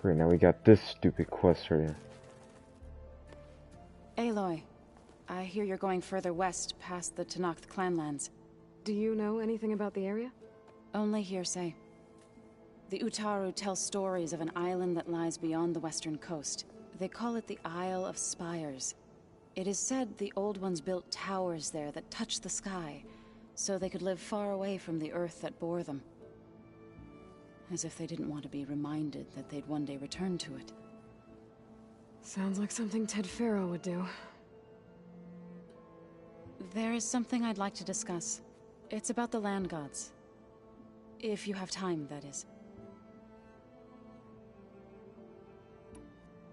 Great, now we got this stupid quest right here. Aloy, I hear you're going further west past the Tenakth clanlands. Do you know anything about the area? Only hearsay. The Utaru tell stories of an island that lies beyond the western coast. They call it the Isle of Spires. It is said the Old Ones built towers there that touch the sky, so they could live far away from the earth that bore them. As if they didn't want to be reminded that they'd one day return to it. Sounds like something Ted Faro would do. There is something I'd like to discuss. It's about the land gods. If you have time, that is.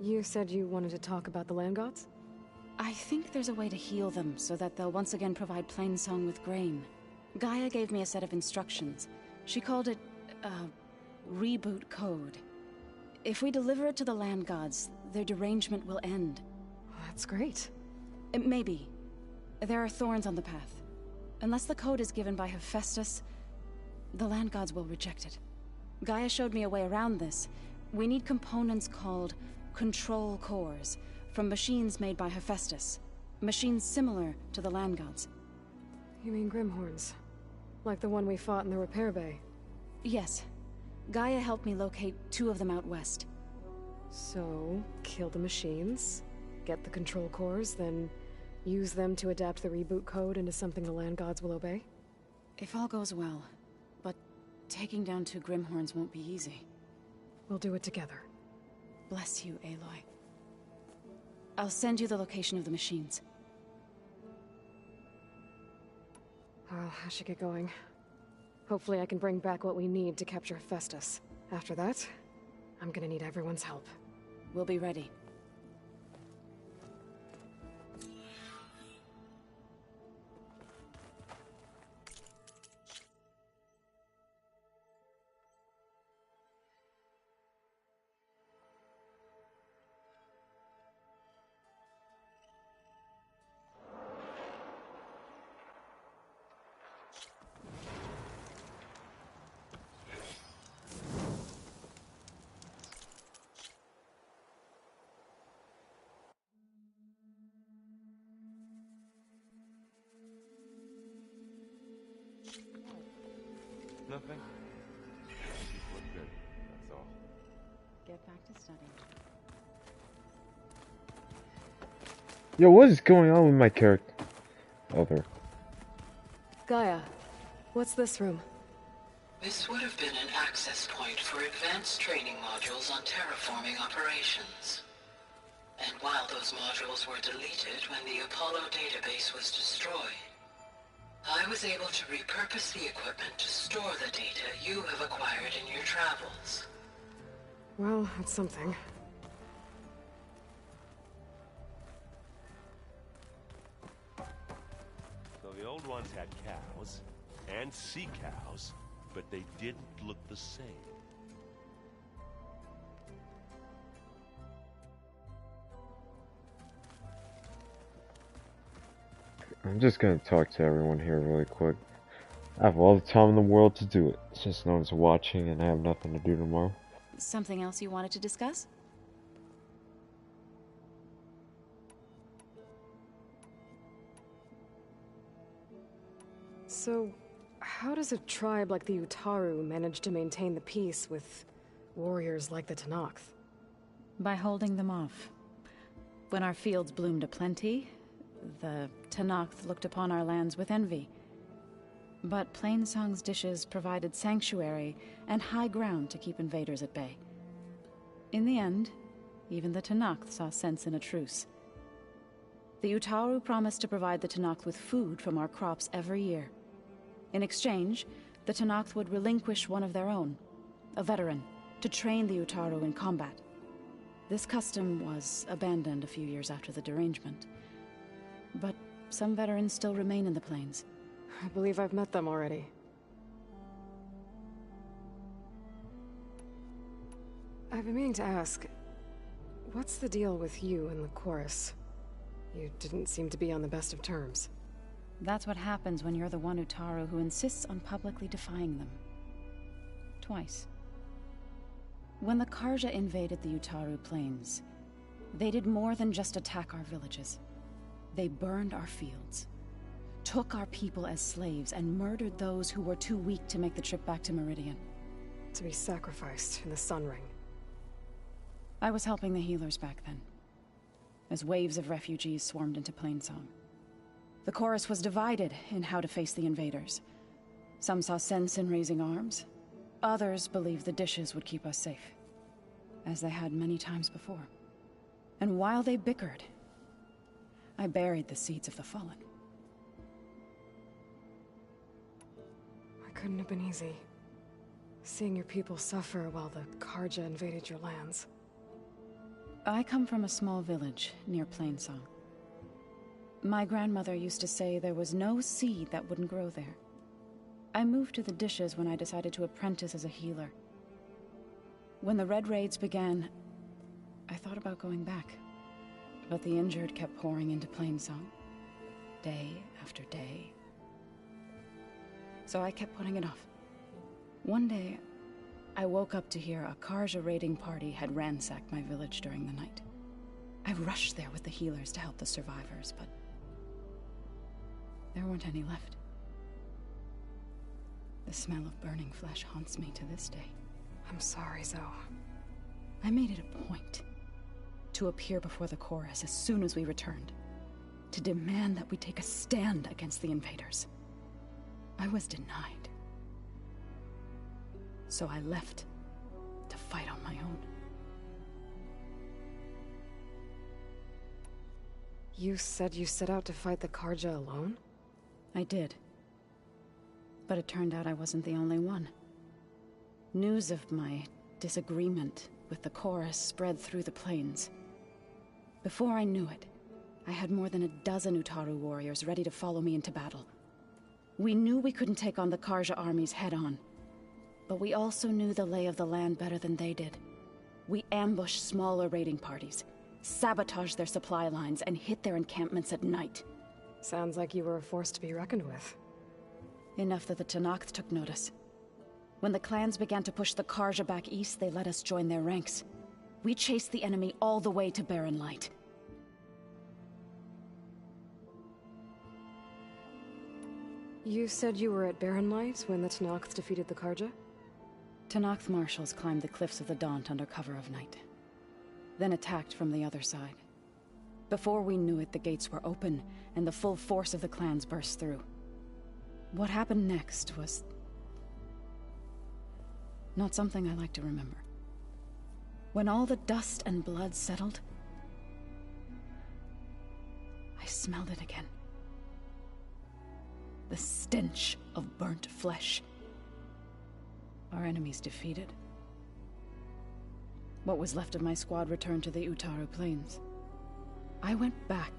You said you wanted to talk about the land gods? I think there's a way to heal them so that they'll once again provide Plainsong with grain. Gaia gave me a set of instructions. She called it reboot code. If we deliver it to the land gods, their derangement will end. That's great. Maybe. There are thorns on the path. Unless the code is given by Hephaestus, the land gods will reject it. Gaia showed me a way around this. We need components called control cores from machines made by Hephaestus. Machines similar to the land gods. You mean Grimhorns? Like the one we fought in the repair bay? Yes. Gaia helped me locate 2 of them out west. So, kill the machines, get the control cores, then use them to adapt the reboot code into something the land gods will obey? If all goes well. But taking down 2 Grimhorns won't be easy. We'll do it together. Bless you, Aloy. I'll send you the location of the machines. Well, I should get going. Hopefully I can bring back what we need to capture Hephaestus. After that, I'm gonna need everyone's help. We'll be ready. Nothing. These look good, that's all. Get back to studying. Yo, what is going on with my character? Over. Gaia, what's this room? This would have been an access point for advanced training modules on terraforming operations. And while those modules were deleted when the Apollo database was destroyed, I was able to repurpose the equipment to store the data you have acquired in your travels. Well, that's something. So the old ones had cows, and sea cows, but they didn't look the same. I'm just gonna talk to everyone here really quick. I have all the time in the world to do it. It's just no one's watching and I have nothing to do tomorrow. Something else you wanted to discuss? So, how does a tribe like the Utaru manage to maintain the peace with warriors like the Tenakth? By holding them off. When our fields bloomed aplenty, the Tenakth looked upon our lands with envy. But Plainsong's dishes provided sanctuary and high ground to keep invaders at bay. In the end, even the Tenakth saw sense in a truce. The Utaru promised to provide the Tenakth with food from our crops every year. In exchange, the Tenakth would relinquish one of their own, a veteran, to train the Utaru in combat. This custom was abandoned a few years after the derangement. But some veterans still remain in the plains. I believe I've met them already. I've been meaning to ask, what's the deal with you and the chorus? You didn't seem to be on the best of terms. That's what happens when you're the one Utaru who insists on publicly defying them. Twice. When the Karja invaded the Utaru plains, they did more than just attack our villages. They burned our fields, took our people as slaves, and murdered those who were too weak to make the trip back to Meridian. To be sacrificed in the Sun Ring. I was helping the healers back then, as waves of refugees swarmed into Plainsong. The chorus was divided in how to face the invaders. Some saw sense in raising arms. Others believed the dishes would keep us safe, as they had many times before. And while they bickered, I buried the seeds of the fallen. It couldn't have been easy. Seeing your people suffer while the Karja invaded your lands. I come from a small village near Plainsong. My grandmother used to say there was no seed that wouldn't grow there. I moved to the dishes when I decided to apprentice as a healer. When the Red Raids began, I thought about going back. But the injured kept pouring into Plainsong, day after day. So I kept putting it off. One day, I woke up to hear a Karja raiding party had ransacked my village during the night. I rushed there with the healers to help the survivors, but there weren't any left. The smell of burning flesh haunts me to this day. I'm sorry, Zoe. I made it a point to appear before the chorus as soon as we returned, to demand that we take a stand against the invaders. I was denied. So I left to fight on my own. You said you set out to fight the Karja alone? I did. But it turned out I wasn't the only one. News of my disagreement with the chorus spread through the plains. Before I knew it, I had more than a dozen Utaru warriors ready to follow me into battle. We knew we couldn't take on the Karja armies head-on, but we also knew the lay of the land better than they did. We ambushed smaller raiding parties, sabotaged their supply lines, and hit their encampments at night. Sounds like you were a force to be reckoned with. Enough that the Tenakth took notice. When the clans began to push the Karja back east, they let us join their ranks. We chased the enemy all the way to Barren Light. You said you were at Barren Light when the Tenakth defeated the Karja? Tenakth marshals climbed the cliffs of the Daunt under cover of night, then attacked from the other side. Before we knew it, the gates were open, and the full force of the clans burst through. What happened next was not something I like to remember. When all the dust and blood settled, I smelled it again. The stench of burnt flesh. Our enemies defeated. What was left of my squad returned to the Utaru Plains. I went back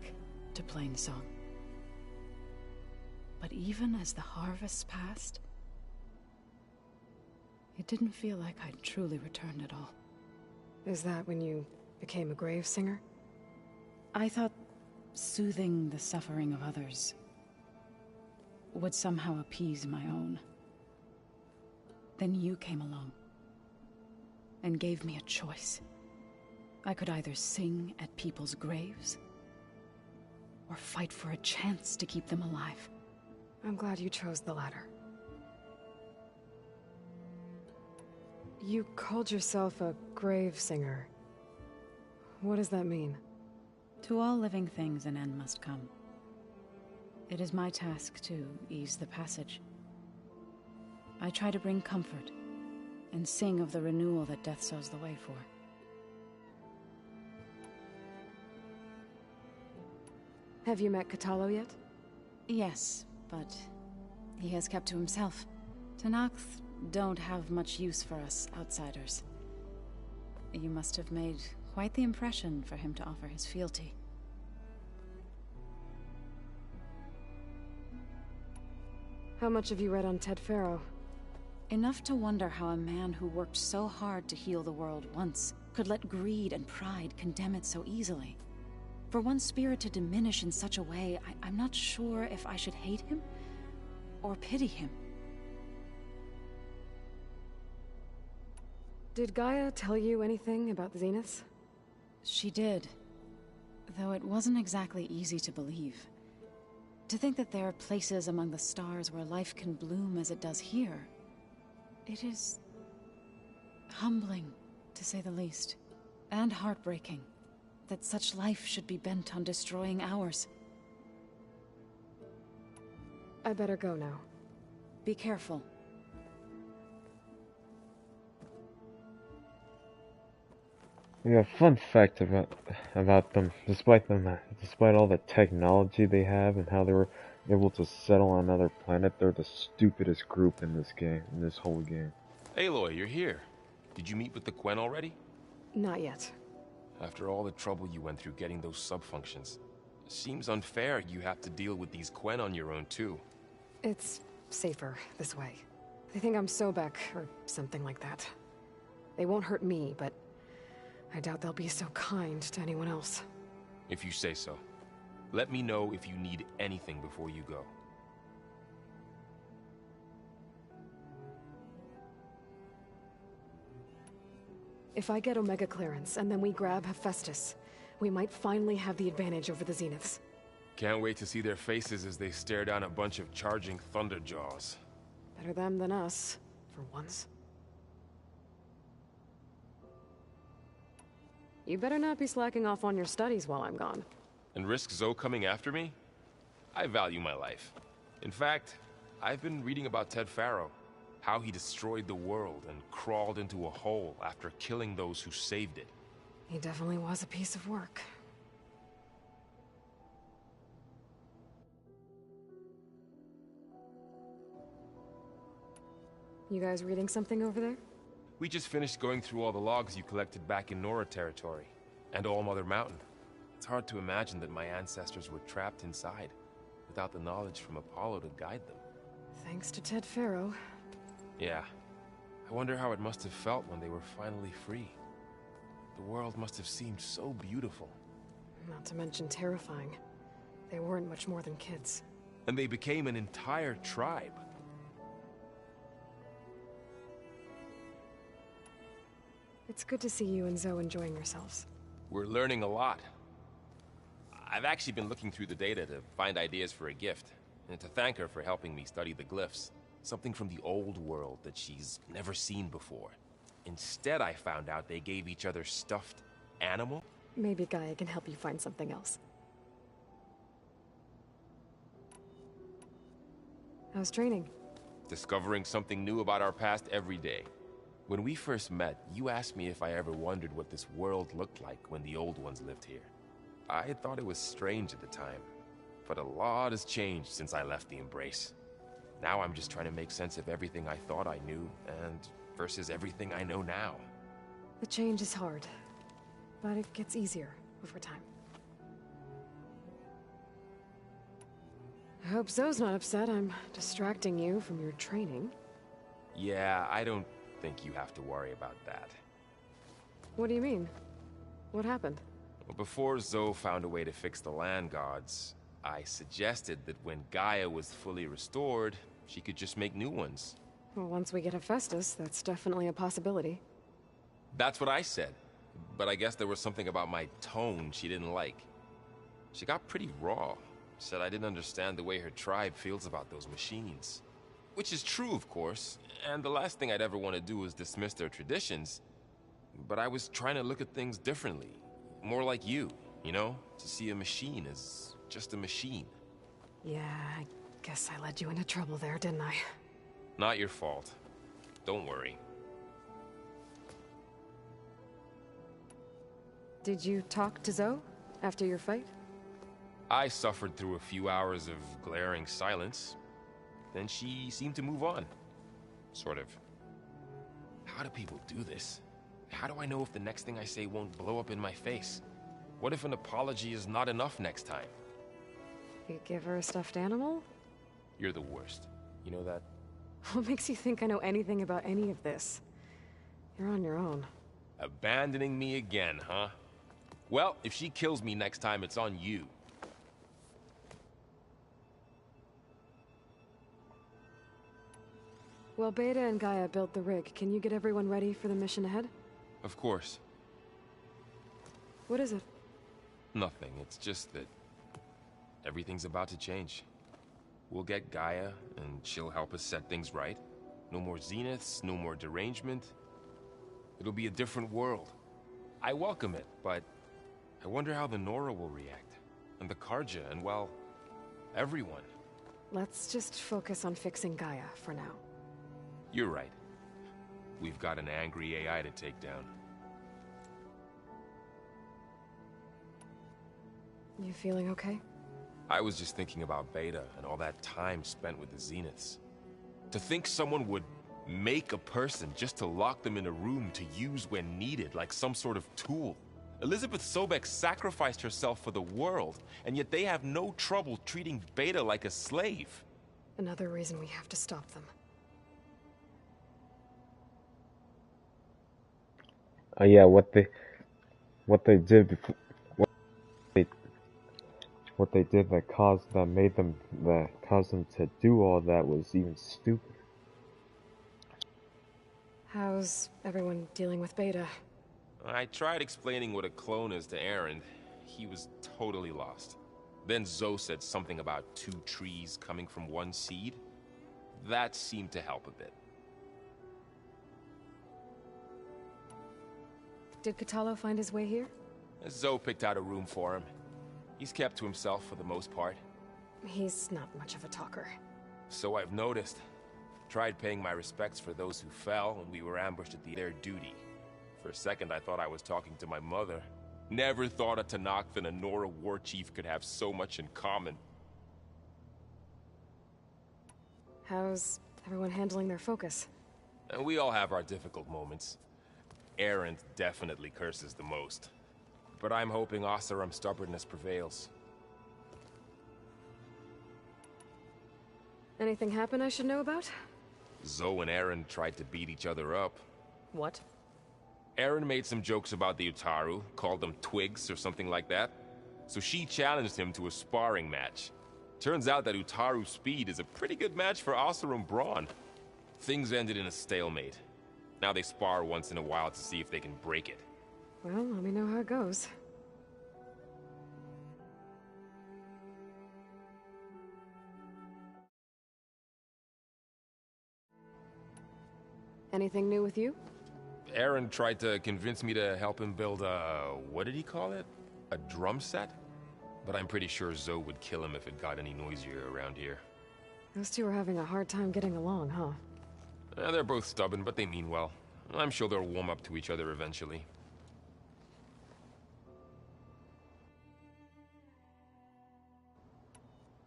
to Plainsong. But even as the harvests passed, it didn't feel like I'd truly returned at all. Is that when you became a grave singer? I thought soothing the suffering of others would somehow appease my own. Then you came along and gave me a choice. I could either sing at people's graves or fight for a chance to keep them alive. I'm glad you chose the latter. You called yourself a grave singer. What does that mean? To all living things an end must come. It is my task to ease the passage. I try to bring comfort and sing of the renewal that death sows the way for. Have you met Katalo yet? Yes, but he has kept to himself. Tenakth don't have much use for us outsiders. You must have made Quite the impression for him to offer his fealty. How much have you read on Ted Faro? Enough to wonder how a man who worked so hard to heal the world once could let greed and pride condemn it so easily. For one's spirit to diminish in such a way, I'm not sure if I should hate him or pity him. Did Gaia tell you anything about the Zeniths? She did, though it wasn't exactly easy to believe. To think that there are places among the stars where life can bloom as it does here, it is humbling, to say the least, and heartbreaking that such life should be bent on destroying ours. I better go now. Be careful. Yeah, fun fact about them, despite all the technology they have and how they were able to settle on another planet, they're the stupidest group in this whole game. Aloy, you're here. Did you meet with the Quen already? Not yet. After all the trouble you went through getting those sub-functions, seems unfair you have to deal with these Quen on your own too. It's safer this way. They think I'm Sobek, or something like that. They won't hurt me, but I doubt they'll be so kind to anyone else. If you say so. Let me know if you need anything before you go. If I get Omega clearance, and then we grab Hephaestus, we might finally have the advantage over the Zeniths. Can't wait to see their faces as they stare down a bunch of charging Thunderjaws. Better them than us, for once. You better not be slacking off on your studies while I'm gone. And risk Zoe coming after me? I value my life. In fact, I've been reading about Ted Faro. How he destroyed the world and crawled into a hole after killing those who saved it. He definitely was a piece of work. You guys reading something over there? We just finished going through all the logs you collected back in Nora territory, and All Mother Mountain. It's hard to imagine that my ancestors were trapped inside, without the knowledge from Apollo to guide them. Thanks to Ted Faro. Yeah. I wonder how it must have felt when they were finally free. The world must have seemed so beautiful. Not to mention terrifying. They weren't much more than kids. And they became an entire tribe. It's good to see you and Zoe enjoying yourselves. We're learning a lot. I've actually been looking through the data to find ideas for a gift, and to thank her for helping me study the glyphs. Something from the old world that she's never seen before. Instead, I found out they gave each other stuffed animal. Maybe Gaia can help you find something else. How's training? Discovering something new about our past every day. When we first met, you asked me if I ever wondered what this world looked like when the old ones lived here. I had thought it was strange at the time, but a lot has changed since I left the Embrace. Now I'm just trying to make sense of everything I thought I knew, and versus everything I know now. The change is hard, but it gets easier over time. I hope Zoe's not upset I'm distracting you from your training. Yeah, I don't think you have to worry about that. What do you mean? What happened? Well, before Zoe found a way to fix the land gods, I suggested that when Gaia was fully restored, she could just make new ones. Well, once we get Hephaestus, that's definitely a possibility. That's what I said, but I guess there was something about my tone she didn't like. She got pretty raw, said I didn't understand the way her tribe feels about those machines. Which is true, of course, and the last thing I'd ever want to do is dismiss their traditions. But I was trying to look at things differently, more like you know? To see a machine as just a machine. Yeah, I guess I led you into trouble there, didn't I? Not your fault. Don't worry. Did you talk to Zoe after your fight? I suffered through a few hours of glaring silence. Then she seemed to move on. Sort of. How do people do this? How do I know if the next thing I say won't blow up in my face? What if an apology is not enough next time? You give her a stuffed animal? You're the worst. You know that? What makes you think I know anything about any of this? You're on your own. Abandoning me again, huh? Well, if she kills me next time, it's on you. Well, Beta and Gaia built the rig. Can you get everyone ready for the mission ahead? Of course. What is it? Nothing. It's just that everything's about to change. We'll get Gaia, and she'll help us set things right. No more zeniths, no more derangement. It'll be a different world. I welcome it, but I wonder how the Nora will react. And the Karja, and well, everyone. Let's just focus on fixing Gaia for now. You're right. We've got an angry AI to take down. You feeling okay? I was just thinking about Beta and all that time spent with the Zeniths. To think someone would make a person just to lock them in a room to use when needed, like some sort of tool. Elizabeth Sobek sacrificed herself for the world, and yet they have no trouble treating Beta like a slave. Another reason we have to stop them. Yeah, what they did before, what they did that caused them to do all that was even stupid. How's everyone dealing with Beta? I tried explaining what a clone is to Aaron. He was totally lost. Then Zoe said something about 2 trees coming from 1 seed. That seemed to help a bit. Did Katalo find his way here? Zoe picked out a room for him. He's kept to himself for the most part. He's not much of a talker. So I've noticed. Tried paying my respects for those who fell, and we were ambushed at their duty. For a second, I thought I was talking to my mother. Never thought a Tenakth and a Nora war chief could have so much in common. How's everyone handling their focus? And we all have our difficult moments. Aaron definitely curses the most. But I'm hoping Oseram's stubbornness prevails. Anything happen I should know about? Zoe and Aaron tried to beat each other up. What? Aaron made some jokes about the Utaru, called them twigs or something like that. So she challenged him to a sparring match. Turns out that Utaru speed is a pretty good match for Oseram brawn. Things ended in a stalemate. Now they spar once in a while to see if they can break it. Well, let me know how it goes. Anything new with you? Aaron tried to convince me to help him build a... what did he call it? A drum set? But I'm pretty sure Zoe would kill him if it got any noisier around here. Those two are having a hard time getting along, huh? They're both stubborn, but they mean well. I'm sure they'll warm up to each other eventually.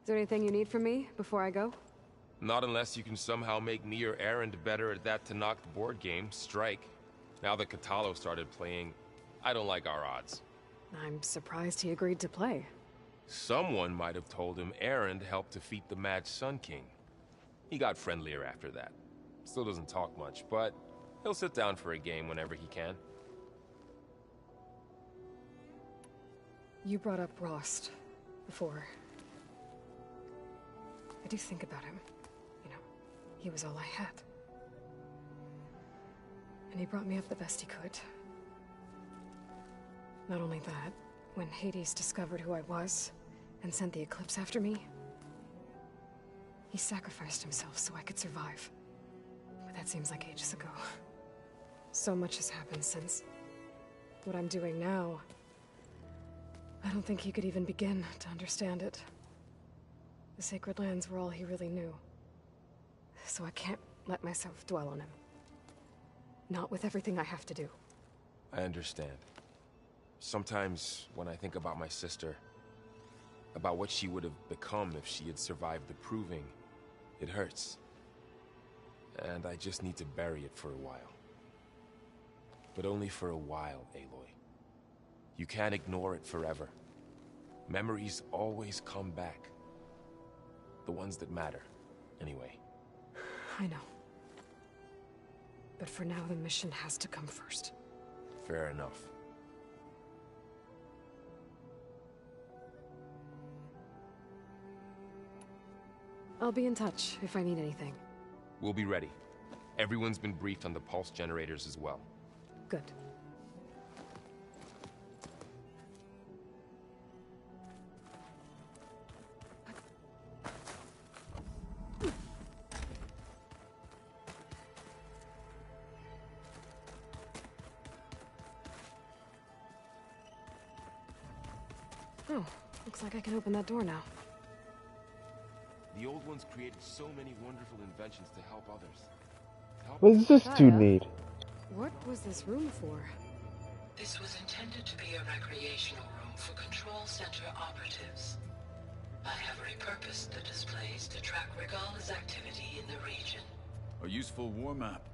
Is there anything you need from me before I go? Not unless you can somehow make me or Aaron better at that Tenakth board game, Strike. Now that Katalo started playing, I don't like our odds. I'm surprised he agreed to play. Someone might have told him Aaron helped defeat the Mad Sun King. He got friendlier after that. Still doesn't talk much, but he'll sit down for a game whenever he can. You brought up Rost before. I do think about him. You know, he was all I had. And he brought me up the best he could. Not only that, when Hades discovered who I was and sent the Eclipse after me, he sacrificed himself so I could survive. But that seems like ages ago. So much has happened since. What I'm doing now, I don't think he could even begin to understand it. The Sacred Lands were all he really knew. So I can't let myself dwell on him. Not with everything I have to do. I understand. Sometimes, when I think about my sister, about what she would have become if she had survived the Proving, it hurts. And I just need to bury it for a while. But only for a while, Aloy. You can't ignore it forever. Memories always come back. The ones that matter, anyway. I know. But for now, the mission has to come first. Fair enough. I'll be in touch if I need anything. We'll be ready. Everyone's been briefed on the pulse generators as well. Good. Oh, looks like I can open that door now. The old ones created so many wonderful inventions to help others. What does this dude need? What was this room for? This was intended to be a recreational room for Control Center operatives. I have repurposed the displays to track Regala's activity in the region. A useful war map.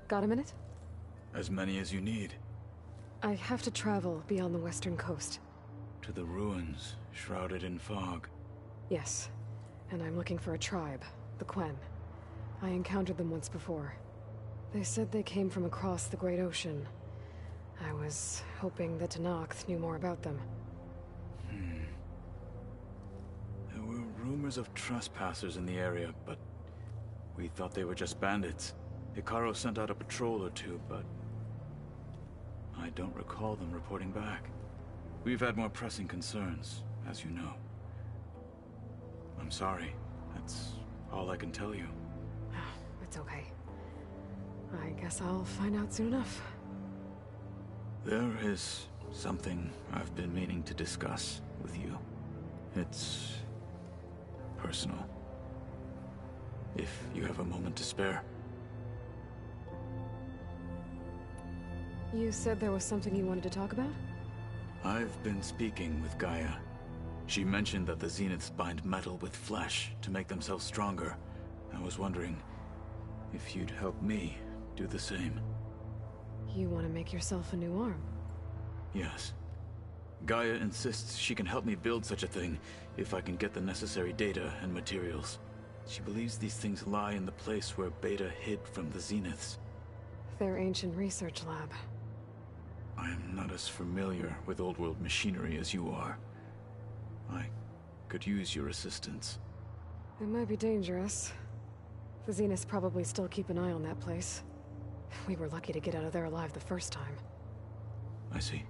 Got a minute? As many as you need. I have to travel beyond the western coast. To the ruins, shrouded in fog. Yes, and I'm looking for a tribe, the Quen. I encountered them once before. They said they came from across the Great Ocean. I was hoping that Tenakth knew more about them. There were rumors of trespassers in the area, but we thought they were just bandits. Hikaru sent out a patrol or two, but I don't recall them reporting back. We've had more pressing concerns, as you know. I'm sorry. That's all I can tell you. It's okay. I guess I'll find out soon enough. There is something I've been meaning to discuss with you. It's personal. If you have a moment to spare. You said there was something you wanted to talk about? I've been speaking with Gaia. She mentioned that the Zeniths bind metal with flesh to make themselves stronger. I was wondering if you'd help me do the same. You want to make yourself a new arm? Yes. Gaia insists she can help me build such a thing if I can get the necessary data and materials. She believes these things lie in the place where Beta hid from the Zeniths. Their ancient research lab. I am not as familiar with old-world machinery as you are. I could use your assistance. It might be dangerous. The Zeniths probably still keep an eye on that place. We were lucky to get out of there alive the first time. I see.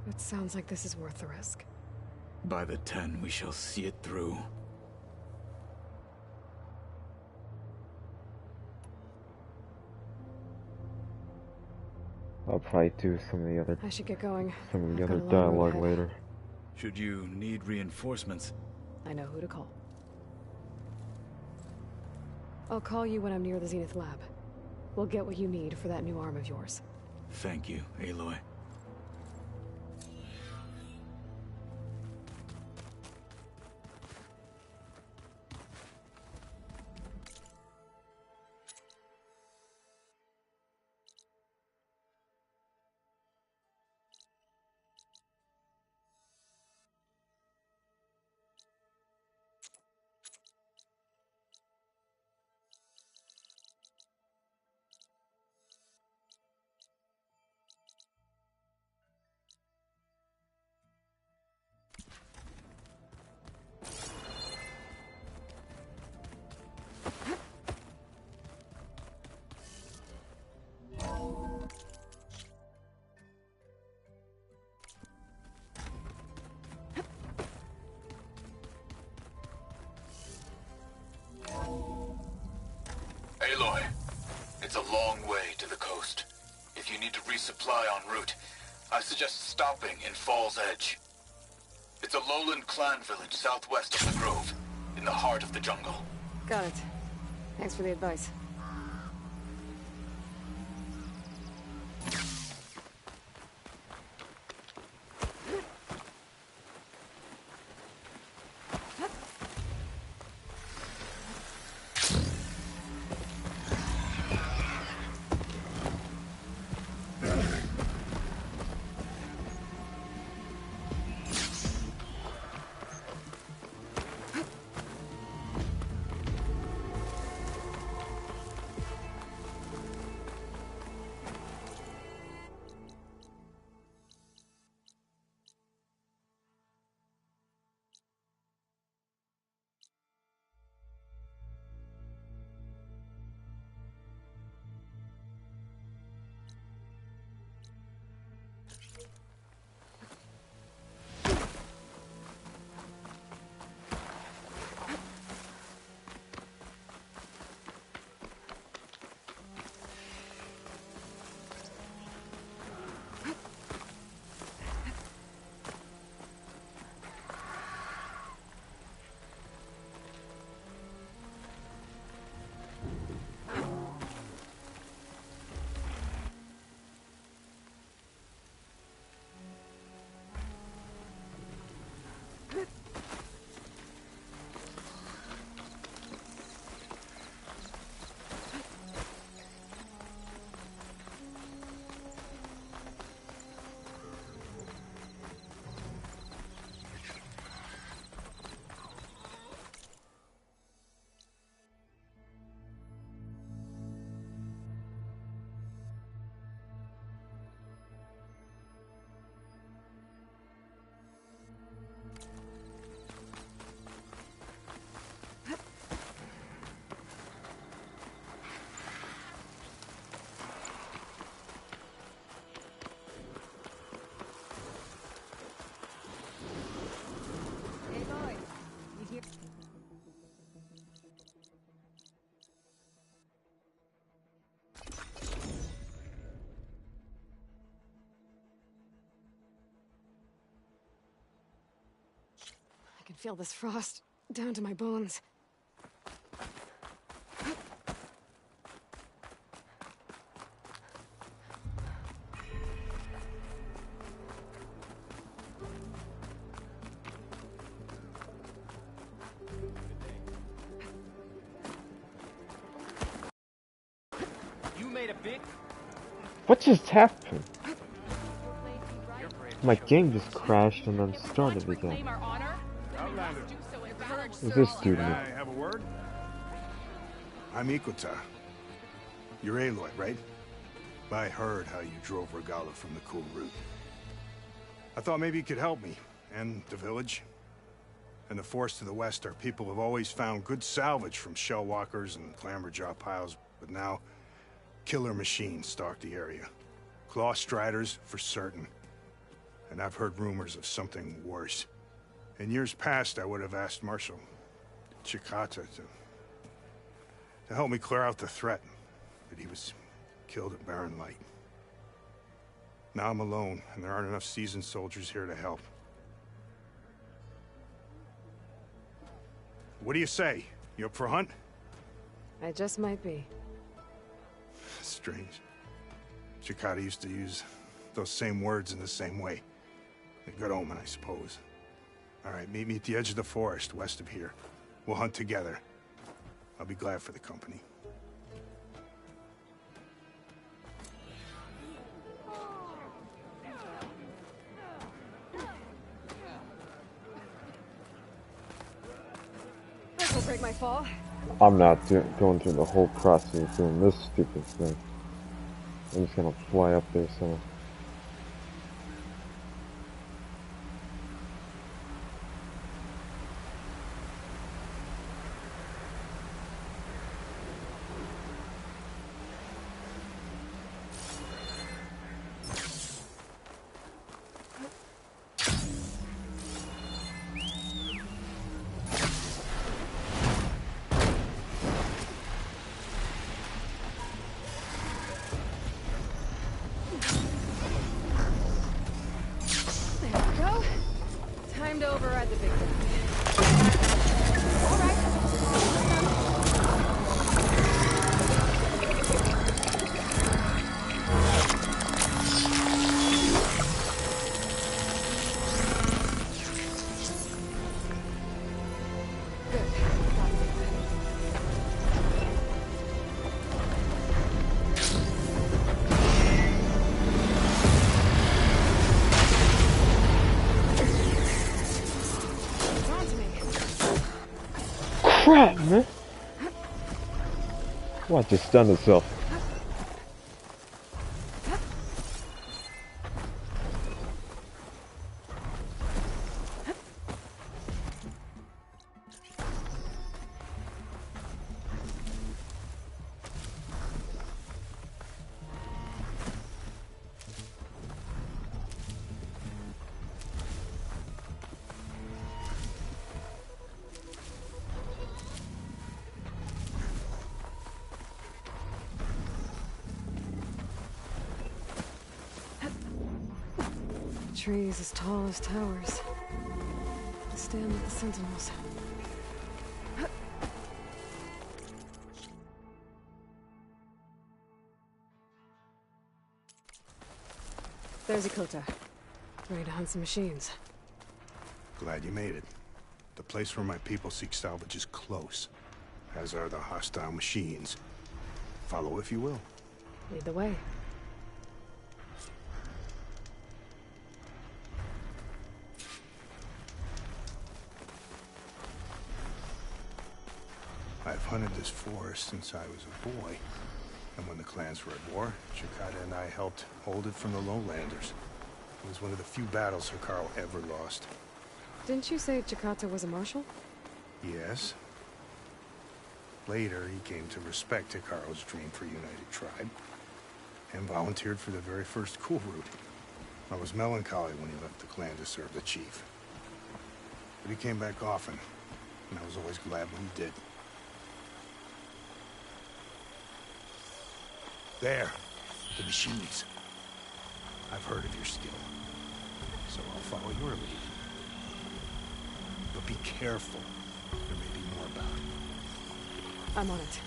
It sounds like this is worth the risk. By the 10, we shall see it through. I'll probably do some of the other. I should get going. Some of the I've other got a long road dialogue ahead. later. Should you need reinforcements? I know who to call. I'll call you when I'm near the Zenith lab. We'll get what you need for that new arm of yours. Thank you, Aloy. Aloy, it's a long way to the coast. If you need to resupply en route, I suggest stopping in Fall's Edge. It's a lowland clan village southwest of the Grove, in the heart of the jungle. Got it. Thanks for the advice. can feel this frost down to my bones. You made a big... What just happened? My game just crashed and then started again. Who's this dude? May I have a word? I'm Ikota. You're Aloy, right? I heard how you drove Regala from the cool route. I thought maybe you could help me, and the village. And the forest to the west, our people have always found good salvage from shell walkers and clamberjaw piles, but now killer machines stalk the area. Claw striders, for certain. And I've heard rumors of something worse. In years past, I would have asked Marshal Chikata to help me clear out the threat, but he was killed at Barren Light. Now I'm alone, and there aren't enough seasoned soldiers here to help. What do you say? You up for a hunt? I just might be. Strange. Chikata used to use those same words in the same way. A good omen, I suppose. All right, meet me at the edge of the forest, west of here. We'll hunt together. I'll be glad for the company. This will break my fall. I'm not going through the whole process of doing this stupid thing. I'm just gonna fly up there somewhere. Crap, man! What just stunned itself? Trees as tall as towers. The stand with the sentinels. There's Ikota. Ready to hunt some machines. Glad you made it. The place where my people seek salvage is close, as are the hostile machines. Follow if you will. Lead the way. I've hunted this forest since I was a boy. And when the clans were at war, Chikata and I helped hold it from the lowlanders. It was one of the few battles Hikaru ever lost. Didn't you say Chikata was a marshal? Yes. Later, he came to respect Hikaru's dream for a united tribe, and volunteered for the very first cool route. I was melancholy when he left the clan to serve the chief. But he came back often, and I was always glad when he did. There, the machines. I've heard of your skill, so I'll follow your lead. but be careful. There may be more about it. I'm on it.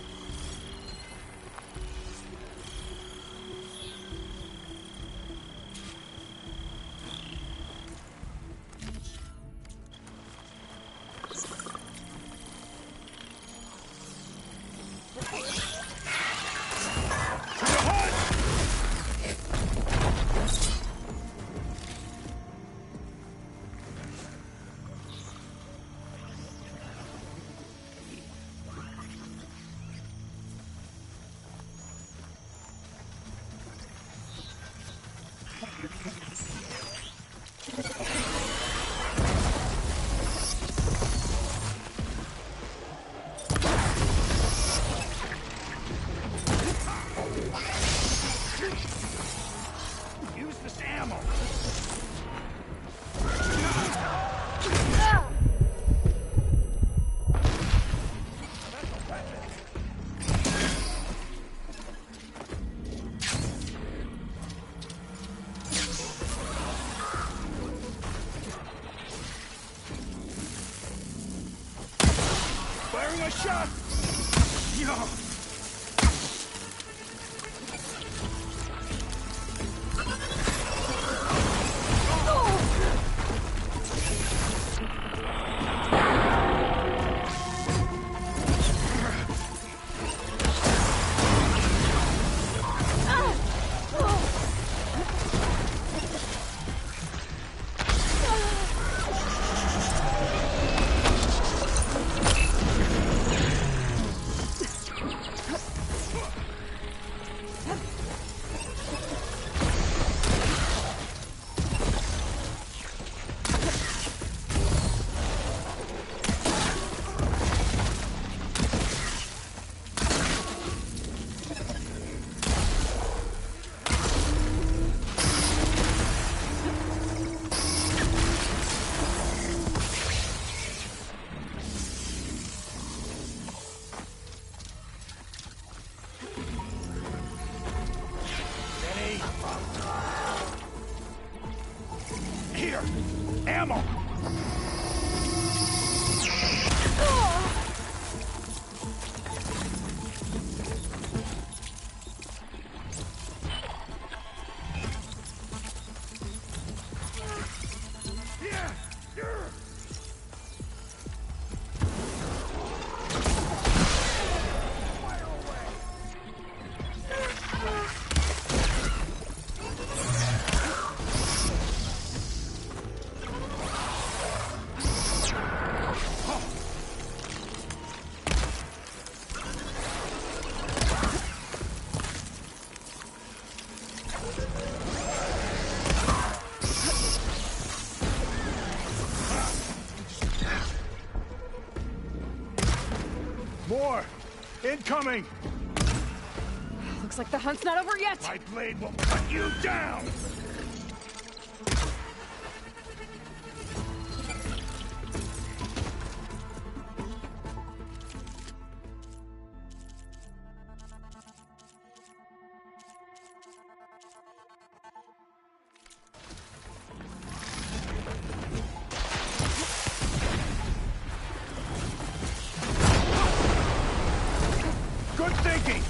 Use this ammo. Firing a shot. Yo. Here, ammo. More! Incoming! Looks like the hunt's not over yet! My blade will cut you down! Good thinking!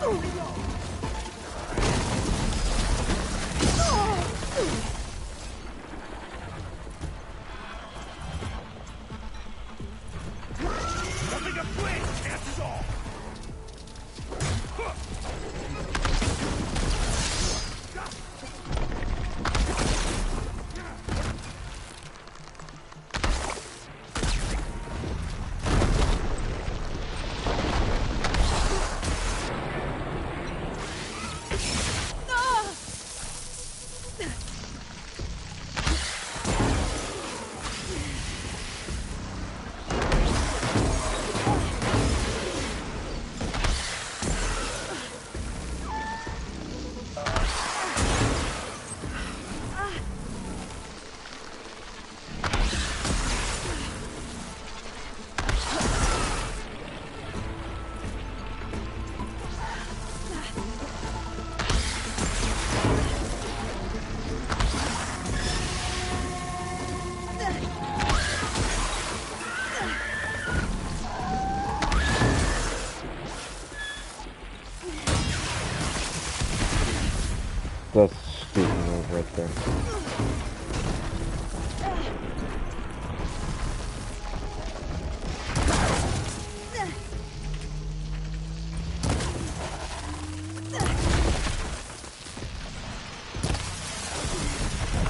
Nothing to play, chances all. That's a stupid move right there.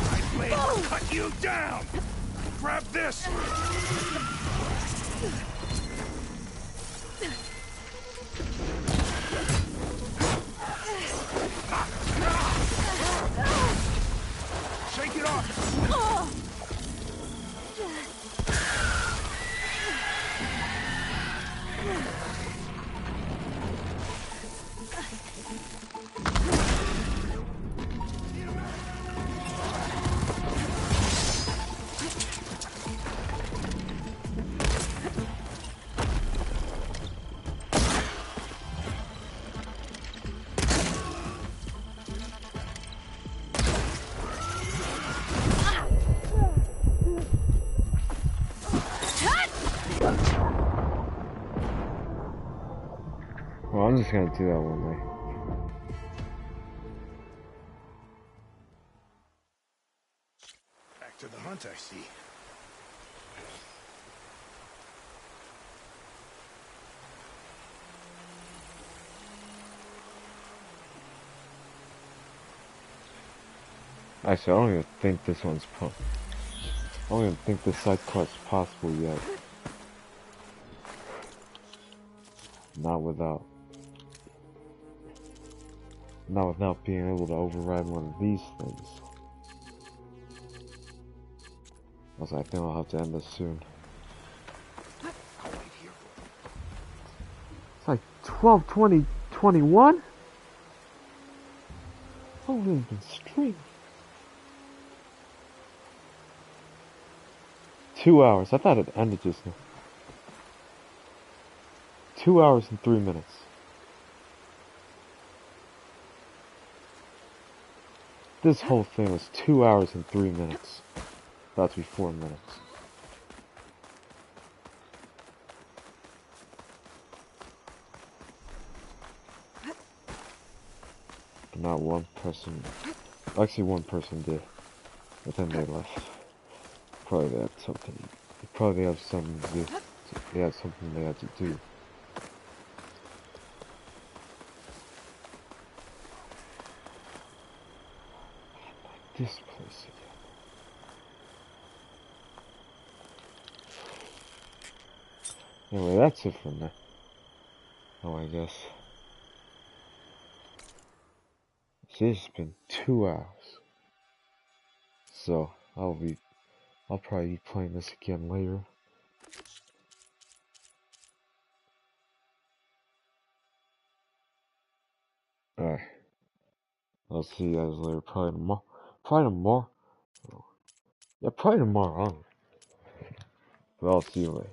My blade will cut you down! Grab this! Shake it off! Well, I'm just gonna do that one way. Back to the hunt, I see. Actually, I don't even think this one's I don't even think this side quest's possible yet. Not without being able to override one of these things. Also, I think I'll have to end this soon. It's like 12, 20, 21? I don't even stream. 2 hours. I thought it ended just now. 2 hours and 3 minutes. This whole thing was 2 hours and 3 minutes. About to be 4 minutes. But not one person. Actually, one person did. But then they left. Probably they had something. Probably they have something to do. They had something they had to do. This place again. Anyway, that's it for now. Oh, I guess. It's been 2 hours. So, I'll probably be playing this again later. Alright. I'll see you guys later. Probably tomorrow. Yeah, probably tomorrow. But I'll see you later.